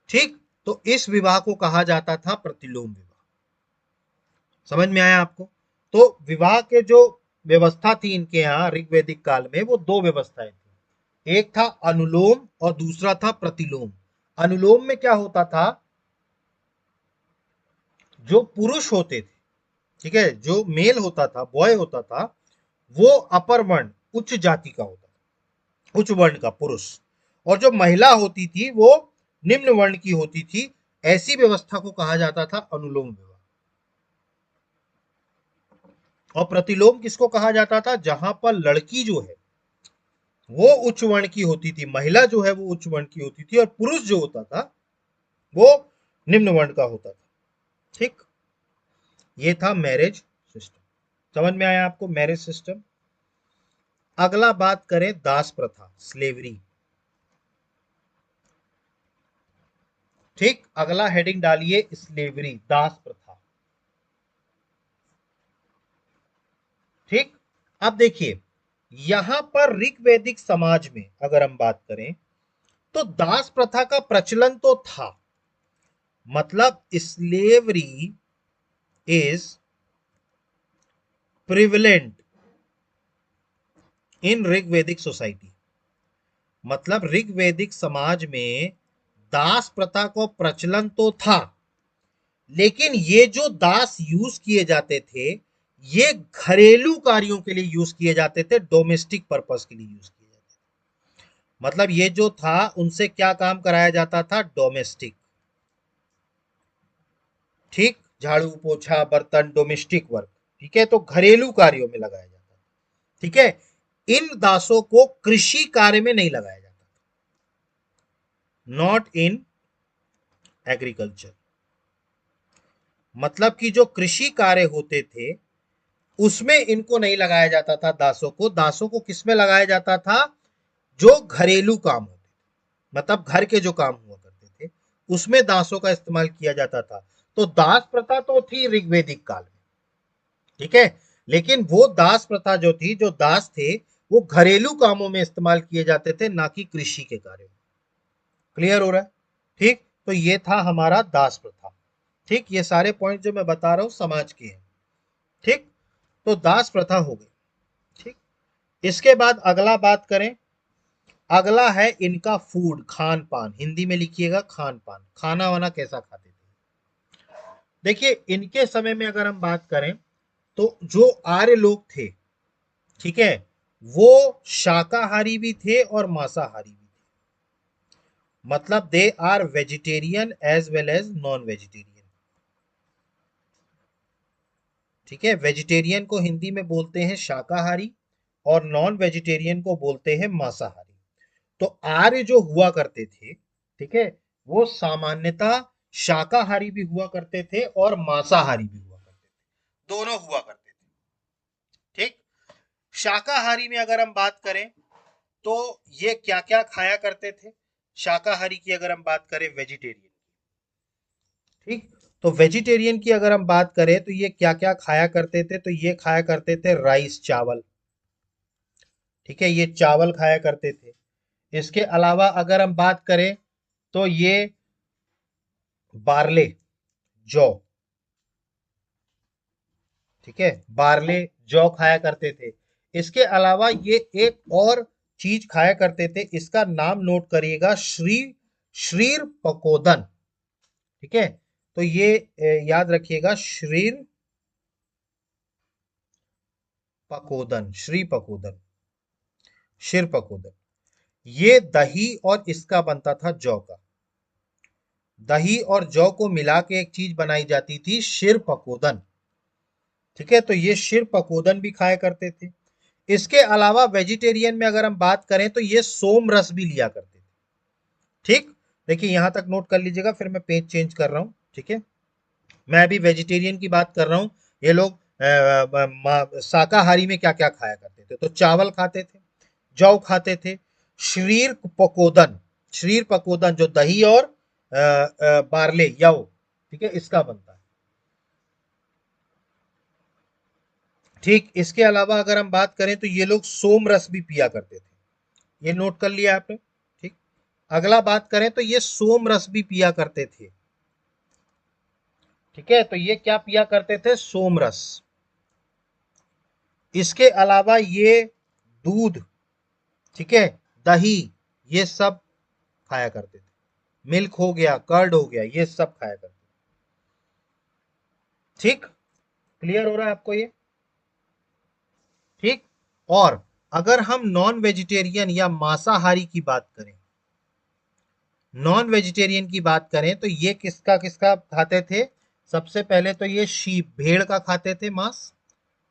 ठीक। तो इस विवाह को कहा जाता था प्रतिलोम विवाह। समझ में आया आपको? तो विवाह के जो व्यवस्था थी इनके यहाँ ऋग्वैदिक काल में, वो दो व्यवस्थाएं थी। एक था अनुलोम और दूसरा था प्रतिलोम। अनुलोम में क्या होता था, जो पुरुष होते थे, ठीक है, जो मेल होता था, बॉय होता था, वो अपर वर्ण उच्च जाति का होता था, उच्च वर्ण का पुरुष। और जो महिला होती थी वो निम्न वर्ण की होती थी। ऐसी व्यवस्था को कहा जाता था अनुलोम विवाह। और प्रतिलोम किसको कहा जाता था, जहां पर लड़की जो है वो उच्च वर्ण की होती थी, महिला जो है वो उच्च वर्ण की होती थी, और पुरुष जो होता था वो निम्न वर्ण का होता था। ठीक। ये था मैरिज सिस्टम। समझ में आया आपको मैरिज सिस्टम? अगला बात करें दास प्रथा, स्लेवरी। ठीक। अगला हेडिंग डालिए स्लेवरी, दास प्रथा। ठीक। अब देखिए, यहां पर ऋग्वैदिक समाज में अगर हम बात करें तो दास प्रथा का प्रचलन तो था। मतलब slavery is prevalent in Rigvedic society. मतलब ऋग्वैदिक समाज में दास प्रथा को प्रचलन तो था, लेकिन ये जो दास यूज किए जाते थे ये घरेलू कार्यों के लिए यूज किए जाते थे, डोमेस्टिक पर्पस के लिए यूज किए जाते थे। मतलब ये जो था उनसे क्या काम कराया जाता था, डोमेस्टिक। ठीक। झाड़ू पोछा बर्तन, डोमेस्टिक वर्क। ठीक है, तो घरेलू कार्यों में लगाया जाता है। ठीक है। इन दासों को कृषि कार्य में नहीं लगाया जाता, नॉट इन एग्रीकल्चर। मतलब कि जो कृषि कार्य होते थे उसमें इनको नहीं लगाया जाता था दासों को। दासों को किसमें लगाया जाता था, जो घरेलू काम होते, मतलब घर के जो काम हुआ करते थे उसमें दासों का इस्तेमाल किया जाता था। तो दास प्रथा तो थी ऋग्वैदिक काल में, ठीक है, लेकिन वो दास प्रथा जो थी, जो दास थे वो घरेलू कामों में इस्तेमाल किए जाते थे, ना कि कृषि के कार्यों। क्लियर हो रहा है? ठीक। तो ये था हमारा दास प्रथा। ठीक। ये सारे पॉइंट जो मैं बता रहा हूं समाज के हैं। ठीक। तो दास प्रथा हो गई। ठीक। इसके बाद अगला बात करें, अगला है इनका फूड, खान पान। हिंदी में लिखिएगा खान पान, खाना वाना कैसा खाते थे। देखिए इनके समय में अगर हम बात करें तो जो आर्य लोग थे, ठीक है, वो शाकाहारी भी थे और मांसाहारी भी थे। मतलब they are vegetarian as well as non vegetarian. ठीक है, वेजिटेरियन को हिंदी में बोलते हैं शाकाहारी और नॉन वेजिटेरियन को बोलते हैं मांसाहारी। तो आर्य जो हुआ करते थे, ठीक है, वो सामान्यतः शाकाहारी भी हुआ करते थे और मांसाहारी भी हुआ करते थे, दोनों हुआ करते थे। ठीक। शाकाहारी में अगर हम बात करें तो ये क्या क्या खाया करते थे। शाकाहारी की अगर हम बात करें, वेजिटेरियन, ठीक, तो वेजिटेरियन की अगर हम बात करें तो ये क्या क्या खाया करते थे, तो ये खाया करते थे राइस, चावल। ठीक है, ये चावल खाया करते थे। इसके अलावा अगर हम बात करें तो ये बार्ले, जौ, ठीक है, बार्ले जौ खाया करते थे। इसके अलावा ये एक और चीज खाया करते थे, इसका नाम नोट करिएगा, श्रीर पकोदन। ठीक है, तो ये याद रखिएगा, श्रीर पकोदन, श्री पकोदन, शिर पकोदन। ये दही और इसका बनता था जौ का। दही और जौ को मिला के एक चीज बनाई जाती थी, शिर पकोदन। ठीक है, तो ये शिर पकोदन भी खाया करते थे। इसके अलावा वेजिटेरियन में अगर हम बात करें तो ये सोम रस भी लिया करते थे। ठीक, देखिए यहां तक नोट कर लीजिएगा, फिर मैं पेज चेंज कर रहा हूँ। ठीक है, मैं अभी वेजिटेरियन की बात कर रहा हूँ। ये लोग शाकाहारी में क्या क्या खाया करते थे, तो चावल खाते थे, जौ खाते थे, शरीर पकोदन, शरीर पकोदन जो दही और बार्ले यव, ठीक है, इसका बनता है। ठीक, इसके अलावा अगर हम बात करें तो ये लोग सोम रस भी पिया करते थे। ये नोट कर लिया आपने। ठीक, अगला बात करें तो ये सोम रस भी पिया करते थे। ठीक है, तो ये क्या पिया करते थे, सोम रस। इसके अलावा ये दूध, ठीक है, दही, ये सब खाया करते थे। मिल्क हो गया, कर्ड हो गया, ये सब खाया करते थे। ठीक, क्लियर हो रहा है आपको ये? ठीक, और अगर हम नॉन वेजिटेरियन या मांसाहारी की बात करें, नॉन वेजिटेरियन की बात करें तो ये किसका किसका खाते थे? सबसे पहले तो ये शीप, भेड़ का खाते थे मांस,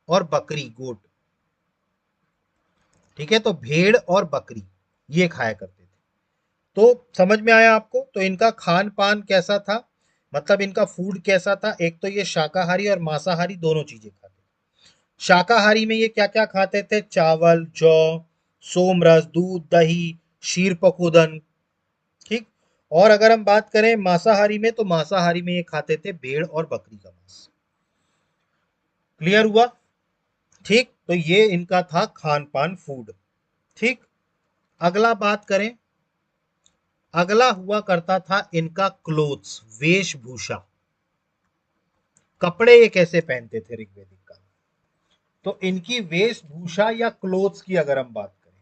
और बकरी, गोट। ठीक है, तो भेड़ और बकरी ये खाया करते थे। तो समझ में आया आपको? तो इनका खान पान कैसा था, मतलब इनका फूड कैसा था? एक तो ये शाकाहारी और मांसाहारी दोनों चीजें खाते थे। शाकाहारी में ये क्या क्या खाते थे? चावल, जौ, सोमरस, दूध, दही, शीर पकुदन। ठीक, और अगर हम बात करें मांसाहारी में, तो मांसाहारी में ये खाते थे भेड़ और बकरी का मांस। क्लियर हुआ? ठीक, तो ये इनका था खान पान, फूड। ठीक, अगला बात करें, अगला हुआ करता था इनका क्लोथ्स, वेशभूषा। कपड़े ये कैसे पहनते थे ऋग्वेदिक काल में? तो इनकी वेशभूषा या क्लोथ्स की अगर हम बात करें,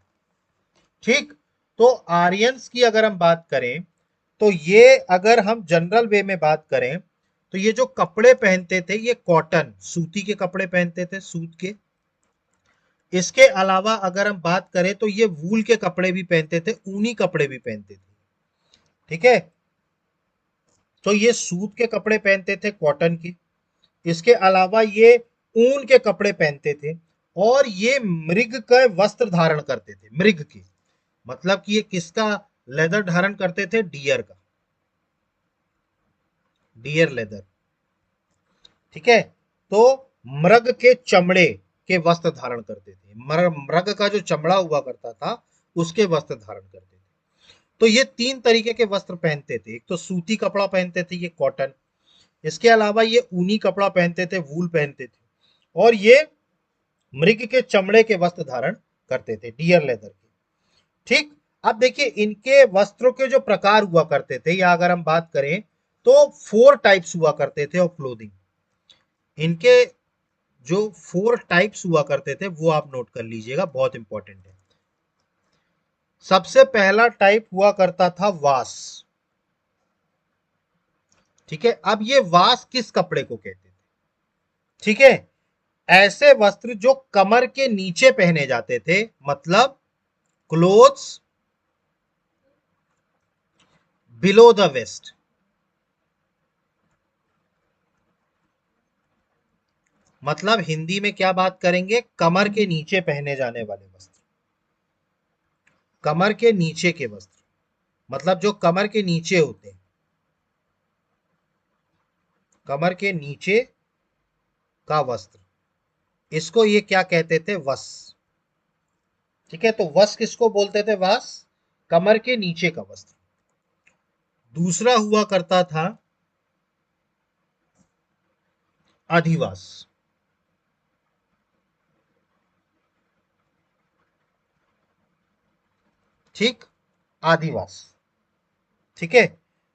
ठीक, तो आर्यंस की अगर हम बात करें, तो ये अगर हम जनरल वे में बात करें, तो ये जो कपड़े पहनते थे ये कॉटन, सूती के कपड़े पहनते थे, सूत के। इसके अलावा अगर हम बात करें तो ये वूल के कपड़े भी पहनते थे, ऊनी कपड़े भी पहनते थे। ठीक है, तो ये सूत के कपड़े पहनते थे, कॉटन के। इसके अलावा ये ऊन के कपड़े पहनते थे, और ये मृग का वस्त्र धारण करते थे, मृग के, मतलब कि ये किसका लेदर धारण करते थे? डियर का, डियर लेदर। ठीक है, तो मृग के चमड़े के वस्त्र धारण करते थे, मृग का जो चमड़ा हुआ करता था उसके वस्त्र धारण करते थे। तो ये तीन तरीके के वस्त्र पहनते थे, एक तो सूती कपड़ा पहनते थे, ये कॉटन। इसके अलावा ये ऊनी कपड़ा पहनते थे, वूल पहनते थे, और ये मृग के चमड़े के वस्त्र धारण करते थे, डियर लेदर के। ठीक, अब देखिए इनके वस्त्रों के जो प्रकार हुआ करते थे, या अगर हम बात करें तो 4 टाइप्स हुआ करते थे ऑफ क्लोथिंग। इनके जो 4 टाइप्स हुआ करते थे वो आप नोट कर लीजिएगा, बहुत इंपॉर्टेंट है। सबसे पहला टाइप हुआ करता था वास। ठीक है, अब ये वास किस कपड़े को कहते थे? ठीक है, ऐसे वस्त्र जो कमर के नीचे पहने जाते थे, मतलब क्लोथ्स बिलो द वेस्ट। मतलब हिंदी में क्या बात करेंगे? कमर के नीचे पहने जाने वाले वस्त्र, कमर के नीचे के वस्त्र, मतलब जो कमर के नीचे होते हैं, कमर के नीचे का वस्त्र, इसको ये क्या कहते थे? वस। ठीक है, तो वस किसको बोलते थे? वास, कमर के नीचे का वस्त्र। दूसरा हुआ करता था अधिवास। ठीक, आदिवास। ठीक है,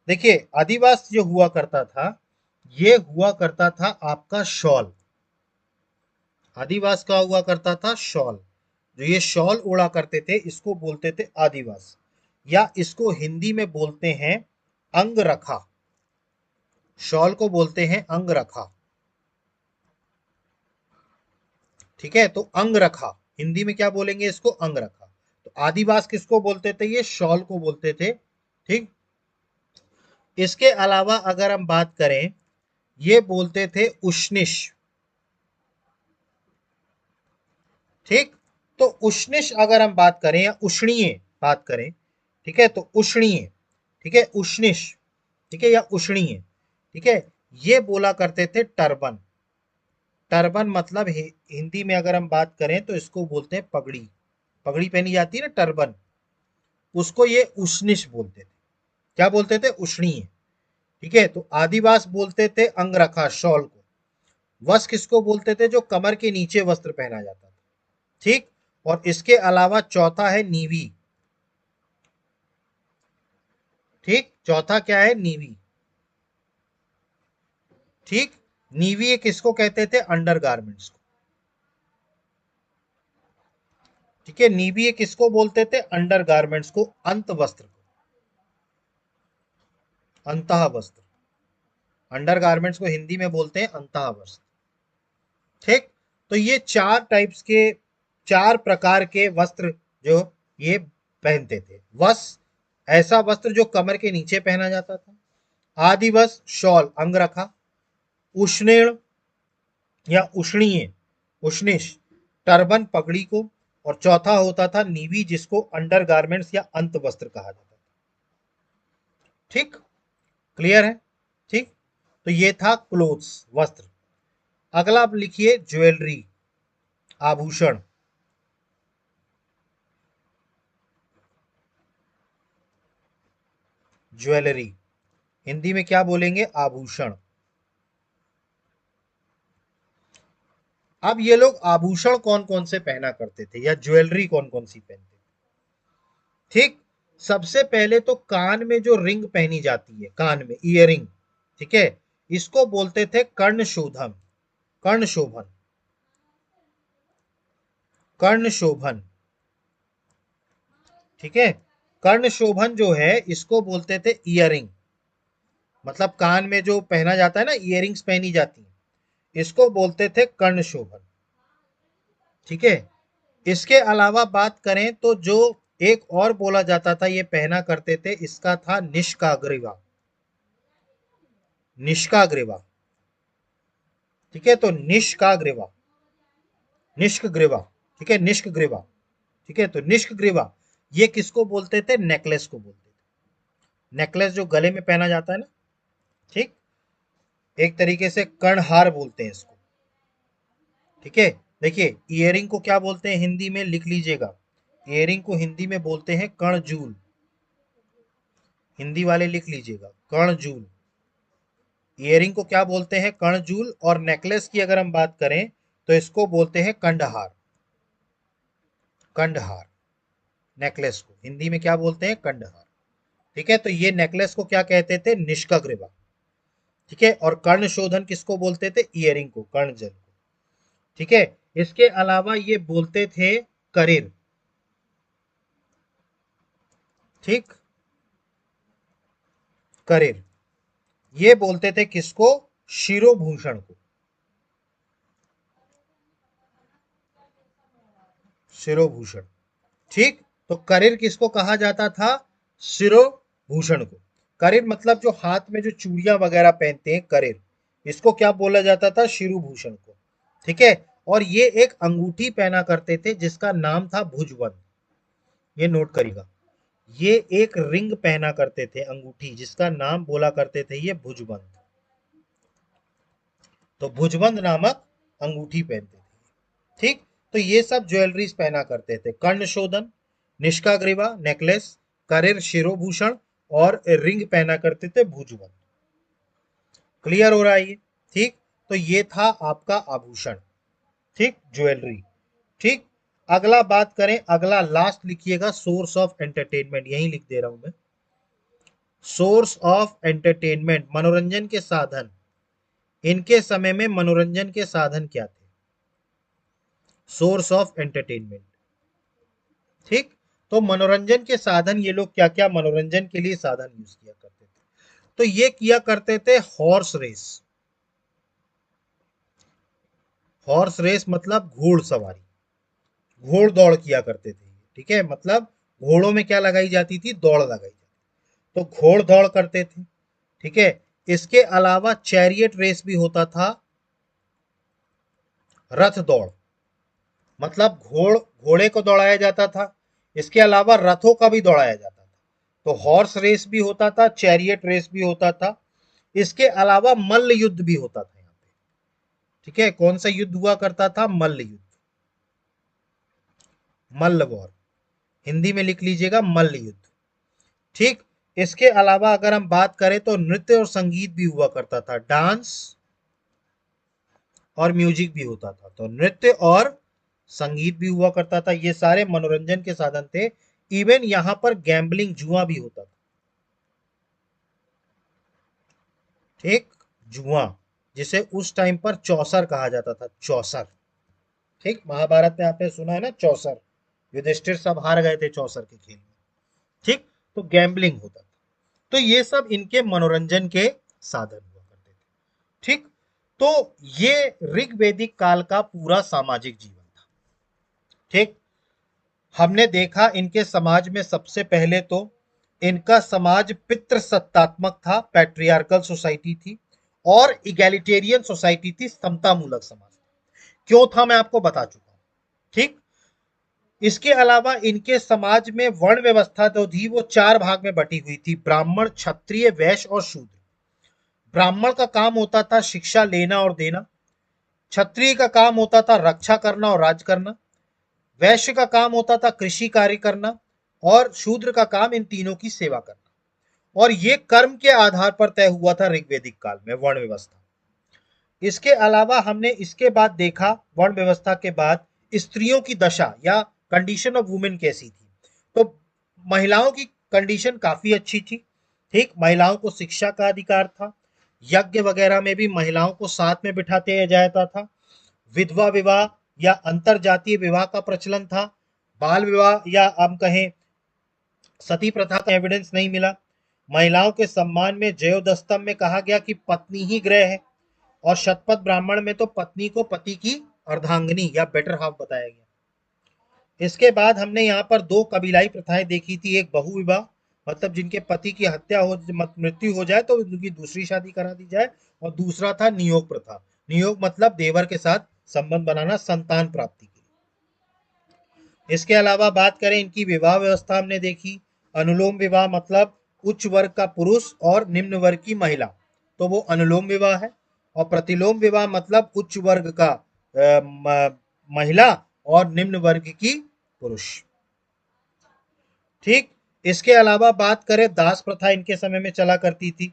देखिए आदिवास जो हुआ करता था, ये हुआ करता था आपका शॉल। आदिवास का हुआ करता था शॉल, जो ये शॉल ओढ़ा करते थे इसको बोलते थे आदिवास, या इसको हिंदी में बोलते हैं अंगरखा। शॉल को बोलते हैं अंगरखा। ठीक है, तो अंगरखा, हिंदी में क्या बोलेंगे इसको? अंगरखा। तो आदिवास किसको बोलते थे? ये शॉल को बोलते थे। ठीक, इसके अलावा अगर हम बात करें, ये बोलते थे उष्णिश। ठीक, तो उष्णिश अगर हम बात करें या उष्णीय बात करें, ठीक है, तो उष्णीय, ठीक है, उष्णिश, ठीक है, या उष्णीय, ठीक है, ये बोला करते थे टर्बन। टर्बन मतलब हिंदी में अगर हम बात करें तो इसको बोलते हैं पगड़ी। पगड़ी पहनी जाती है ना, टर्बन, उसको ये उष्णिश बोलते थे। क्या बोलते थे? उष्णीय। ठीक है, तो आदिवास बोलते थे अंगरखा, शॉल को। वस्त्र किसको बोलते थे? जो कमर के नीचे वस्त्र पहना जाता था। ठीक, और इसके अलावा चौथा है नीवी। ठीक, चौथा क्या है? नीवी। ठीक, नीवी ये किसको कहते थे? अंडरगारमेंट्स को। ठीक है, नीवी ये किसको बोलते थे? अंडरगारमेंट्स को, अंत वस्त्र को, अंतः वस्त्र। अंडरगारमेंट्स को हिंदी में बोलते हैं अंतः वस्त्र। ठीक, तो ये चार टाइप्स के, चार प्रकार के वस्त्र जो ये पहनते थे। वस्त्र, ऐसा वस्त्र जो कमर के नीचे पहना जाता था। आदिवस्त्र, शॉल, अंगरखा। उष्णेय या उष्णीय, उष्णिश, टर्बन, पगड़ी को। और चौथा होता था नीवी, जिसको अंडरगारमेंट्स या अंत वस्त्र कहा जाता था। ठीक, क्लियर है? ठीक, तो ये था क्लोथ्स, वस्त्र। अगला आप लिखिए ज्वेलरी, आभूषण। ज्वेलरी हिंदी में क्या बोलेंगे? आभूषण। अब ये लोग आभूषण कौन कौन से पहना करते थे, या ज्वेलरी कौन कौन सी पहनते थे? ठीक, सबसे पहले तो कान में जो रिंग पहनी जाती है, कान में ईयरिंग, ठीक है, इसको बोलते थे कर्णशोधम, कर्णशोभन, कर्णशोभन। ठीक है, कर्णशोभन जो है इसको बोलते थे ईयरिंग। मतलब कान में जो पहना जाता है ना, ईयरिंग्स पहनी जाती है, इसको बोलते थे कर्णशोभन। ठीक है, इसके अलावा बात करें तो जो एक और बोला जाता था, ये पहना करते थे, इसका था निष्काग्रीवा, निष्काग्रीवा। ठीक है, तो निष्काग्रीवा, निष्कग्रीवा, ठीक है, निष्कग्रीवा। ठीक है, तो निष्कग्रीवा ये किसको बोलते थे? नेकलेस को बोलते थे। नेकलेस जो गले में पहना जाता है ना, ठीक, एक तरीके से कर्णहार बोलते हैं इसको। ठीक है, देखिए इयरिंग को क्या बोलते हैं हिंदी में, लिख लीजिएगा। इयरिंग को हिंदी में बोलते हैं कर्णजूल। हिंदी वाले लिख लीजिएगा, कर्णजूल। इयरिंग को क्या बोलते हैं? कर्णजूल। और नेकलेस की अगर हम बात करें तो इसको बोलते हैं कंडहार, कंडहार। नेकलेस को हिंदी में क्या बोलते हैं? कंडहार। ठीक है, तो ये नेकलेस को क्या कहते थे? निष्कग्रीवा। ठीक है, और कर्ण शोधन किसको बोलते थे? इयरिंग को, कर्णजल को। ठीक है, इसके अलावा ये बोलते थे करीर। ठीक, करीर ये बोलते थे किसको? शिरोभूषण को, शिरोभूषण। ठीक, तो करीर किसको कहा जाता था? शिरोभूषण को। करीर मतलब जो हाथ में जो चूड़ियां वगैरह पहनते हैं, करीर, इसको क्या बोला जाता था? शिरोभूषण को। ठीक है, और ये एक अंगूठी पहना करते थे जिसका नाम था भुजबंद। ये नोट करिएगा, ये एक रिंग पहना करते थे, अंगूठी, जिसका नाम बोला करते थे ये भुजबंद। तो भुजबंद नामक अंगूठी पहनते थे। ठीक, तो ये सब ज्वेलरीज पहना करते थे। कर्णशोधन, निष्काग्रीवा, नेकलेस, करेर, शिरोभूषण, और रिंग पहना करते थे भुजबंद। क्लियर हो रहा है ये? ठीक, तो ये था आपका आभूषण। ठीक, ज्वेलरी। ठीक, अगला बात करें, अगला लास्ट लिखिएगा, सोर्स ऑफ एंटरटेनमेंट। यही लिख दे रहा हूं मैं, सोर्स ऑफ एंटरटेनमेंट, मनोरंजन के साधन। इनके समय में मनोरंजन के साधन क्या थे? Source of entertainment. ठीक, तो मनोरंजन के साधन ये लोग क्या क्या मनोरंजन के लिए साधन यूज किया करते थे? तो ये किया करते थे हॉर्स रेस। हॉर्स रेस मतलब घोड़सवारी, घोड़ दौड़ किया करते थे। ठीक है, मतलब घोड़ों में क्या लगाई जाती थी? दौड़ लगाई जाती। तो घोड़ दौड़ करते थे। ठीक है। इसके अलावा चैरियट रेस भी होता था, रथ दौड़, मतलब घोड़े को दौड़ाया जाता था। इसके अलावा रथों का भी दौड़ाया जाता था। तो हॉर्स रेस भी होता था, चैरियट रेस भी होता था। इसके अलावा मल्ल युद्ध भी होता था यहाँ पे। ठीक है, कौन सा युद्ध हुआ करता था? मल्ल युद्ध, मल्ल वॉर, हिंदी में लिख लीजिएगा मल्ल युद्ध। ठीक। इसके अलावा अगर हम बात करें तो नृत्य और संगीत भी हुआ करता था, डांस और म्यूजिक भी होता था। तो नृत्य और संगीत भी हुआ करता था, ये सारे मनोरंजन के साधन थे। इवन यहां पर गैम्बलिंग, जुआ भी होता था। ठीक, जुआ, जिसे उस टाइम पर चौसर कहा जाता था, चौसर। ठीक, महाभारत में आपने सुना है ना, चौसर, युधिष्ठिर सब हार गए थे चौसर के खेल में। ठीक, तो गैम्बलिंग होता था। तो ये सब इनके मनोरंजन के साधन हुआ करते थे। ठीक, तो ये ऋग्वेदिक काल का पूरा सामाजिक जीवन था। ठीक, हमने देखा इनके समाज में सबसे पहले तो इनका समाज पितृसत्तात्मक था, पैट्रियार्कल सोसाइटी थी, और इगैलिटेरियन सोसाइटी थी, समता मूलक समाज। क्यों था मैं आपको बता चुका हूं। ठीक, इसके अलावा इनके समाज में वर्ण व्यवस्था जो थी वो चार भाग में बटी हुई थी, ब्राह्मण, क्षत्रिय, वैश्य और शूद्र। ब्राह्मण का काम होता था शिक्षा लेना और देना, क्षत्रिय का काम होता था रक्षा करना और राज करना, वैश्य का काम होता था कृषि कार्य करना, और शूद्र का काम इन तीनों की सेवा करना। और ये कर्म के आधार पर तय हुआ था ऋग्वेदिक काल में वर्ण व्यवस्था। इसके अलावा हमने इसके बाद देखा, वर्ण व्यवस्था के बाद स्त्रियों की दशा या कंडीशन ऑफ वुमेन कैसी थी। तो महिलाओं की कंडीशन काफी अच्छी थी। ठीक, महिलाओं को शिक्षा का अधिकार था, यज्ञ वगैरह में भी महिलाओं को साथ में बिठाते जाता था, विधवा विवाह या अंतर जातीय विवाह का प्रचलन था, बाल विवाह या हम कहें सती प्रथा का एविडेंस नहीं मिला। महिलाओं के सम्मान में जयोदस्तम में कहा गया कि पत्नी ही ग्रह है, और शतपथ ब्राह्मण में तो पत्नी को पति की अर्धांगिनी या बेटर हाफ बताया गया। इसके बाद हमने यहाँ पर दो कबीलाई प्रथाएं देखी थी, एक बहुविवाह, मतलब जिनके पति की हत्या हो, मृत्यु हो जाए तो उनकी दूसरी शादी करा दी जाए, और दूसरा था नियोग प्रथा। नियोग मतलब देवर के साथ संबंध बनाना संतान प्राप्ति के लिए। इसके अलावा बात करें इनकी विवाह व्यवस्था हमने देखी, अनुलोम विवाह मतलब उच्च वर्ग का पुरुष और निम्न वर्ग की महिला, तो वो अनुलोम विवाह है। और प्रतिलोम विवाह मतलब उच्च वर्ग का महिला और निम्न वर्ग की पुरुष। ठीक, इसके अलावा बात करें दास प्रथा इनके समय में चला करती थी,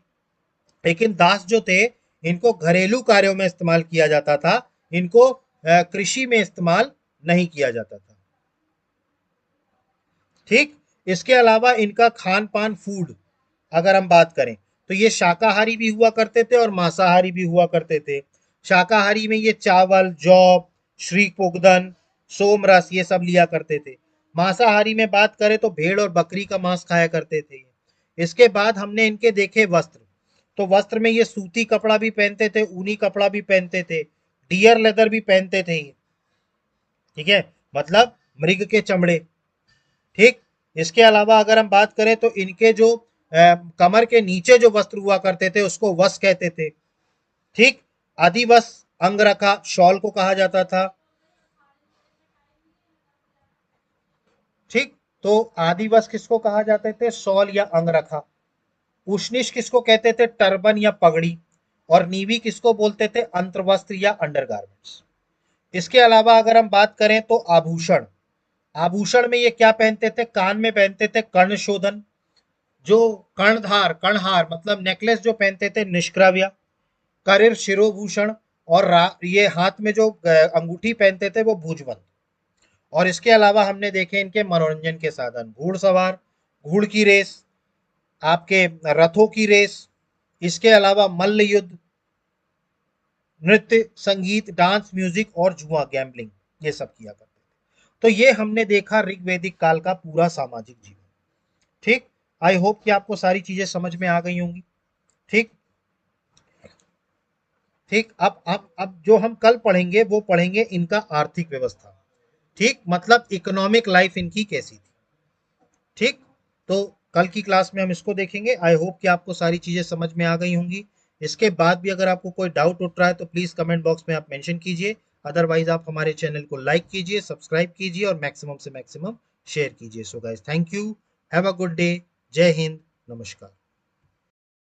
लेकिन दास जो थे इनको घरेलू कार्यों में इस्तेमाल किया जाता था, इनको कृषि में इस्तेमाल नहीं किया जाता था। ठीक, इसके अलावा इनका खान पान, फूड अगर हम बात करें तो ये शाकाहारी भी हुआ करते थे और मांसाहारी भी हुआ करते थे। शाकाहारी में ये चावल, जौ, श्रीपोगदन, सोमरस ये सब लिया करते थे। मांसाहारी में बात करें तो भेड़ और बकरी का मांस खाया करते थे। इसके बाद हमने इनके देखे वस्त्र, तो वस्त्र में ये सूती कपड़ा भी पहनते थे, ऊनी कपड़ा भी पहनते थे, डियर लेदर भी पहनते थे। ठीक है, मतलब मृग के चमड़े। ठीक, इसके अलावा अगर हम बात करें तो इनके जो कमर के नीचे जो वस्त्र हुआ करते थे उसको वस कहते थे। ठीक, आदिवस, अंगरखा, शॉल को कहा जाता था। ठीक, तो आदिवस किसको कहा जाते थे? शॉल या अंगरखा। उष्णिश किसको कहते थे? टर्बन या पगड़ी। और नीवी किसको बोलते थे? अंतर्वस्त्र या अंडरगारमेंट्स। इसके अलावा अगर हम बात करें तो आभूषण, आभूषण में ये क्या पहनते थे? कान में पहनते थे कर्णशोधन, जो कर्णधार, कर्णहार मतलब नेकलेस जो पहनते थे, निष्क्रव्य, करिर शिरोभूषण, और ये हाथ में जो अंगूठी पहनते थे वो भुजबंद। और इसके अलावा हमने देखे इनके मनोरंजन के साधन, घुड़सवार, घुड़ की रेस, आपके रथों की रेस, इसके अलावा मल्ल युद्ध, नृत्य, संगीत, डांस, म्यूजिक और जुआ, गैम्बलिंग, ये सब किया करते थे। तो ये हमने देखा ऋग्वेदिक काल का पूरा सामाजिक जीवन। ठीक, आई होप कि आपको सारी चीजें समझ में आ गई होंगी। ठीक। ठीक, अब जो हम कल पढ़ेंगे वो पढ़ेंगे इनका आर्थिक व्यवस्था। ठीक, मतलब इकोनॉमिक लाइफ इनकी कैसी थी। ठीक, तो कल की क्लास में हम इसको देखेंगे। आई होप कि आपको सारी चीजें समझ में आ गई होंगी। इसके बाद भी अगर आपको कोई डाउट उठ रहा है तो प्लीज कमेंट बॉक्स में आप मेंशन कीजिए। अदरवाइज आप हमारे चैनल को लाइक कीजिए, सब्सक्राइब कीजिए और मैक्सिमम से मैक्सिमम शेयर कीजिए। So guys, thank you, have a good day, जय हिंद, नमस्कार।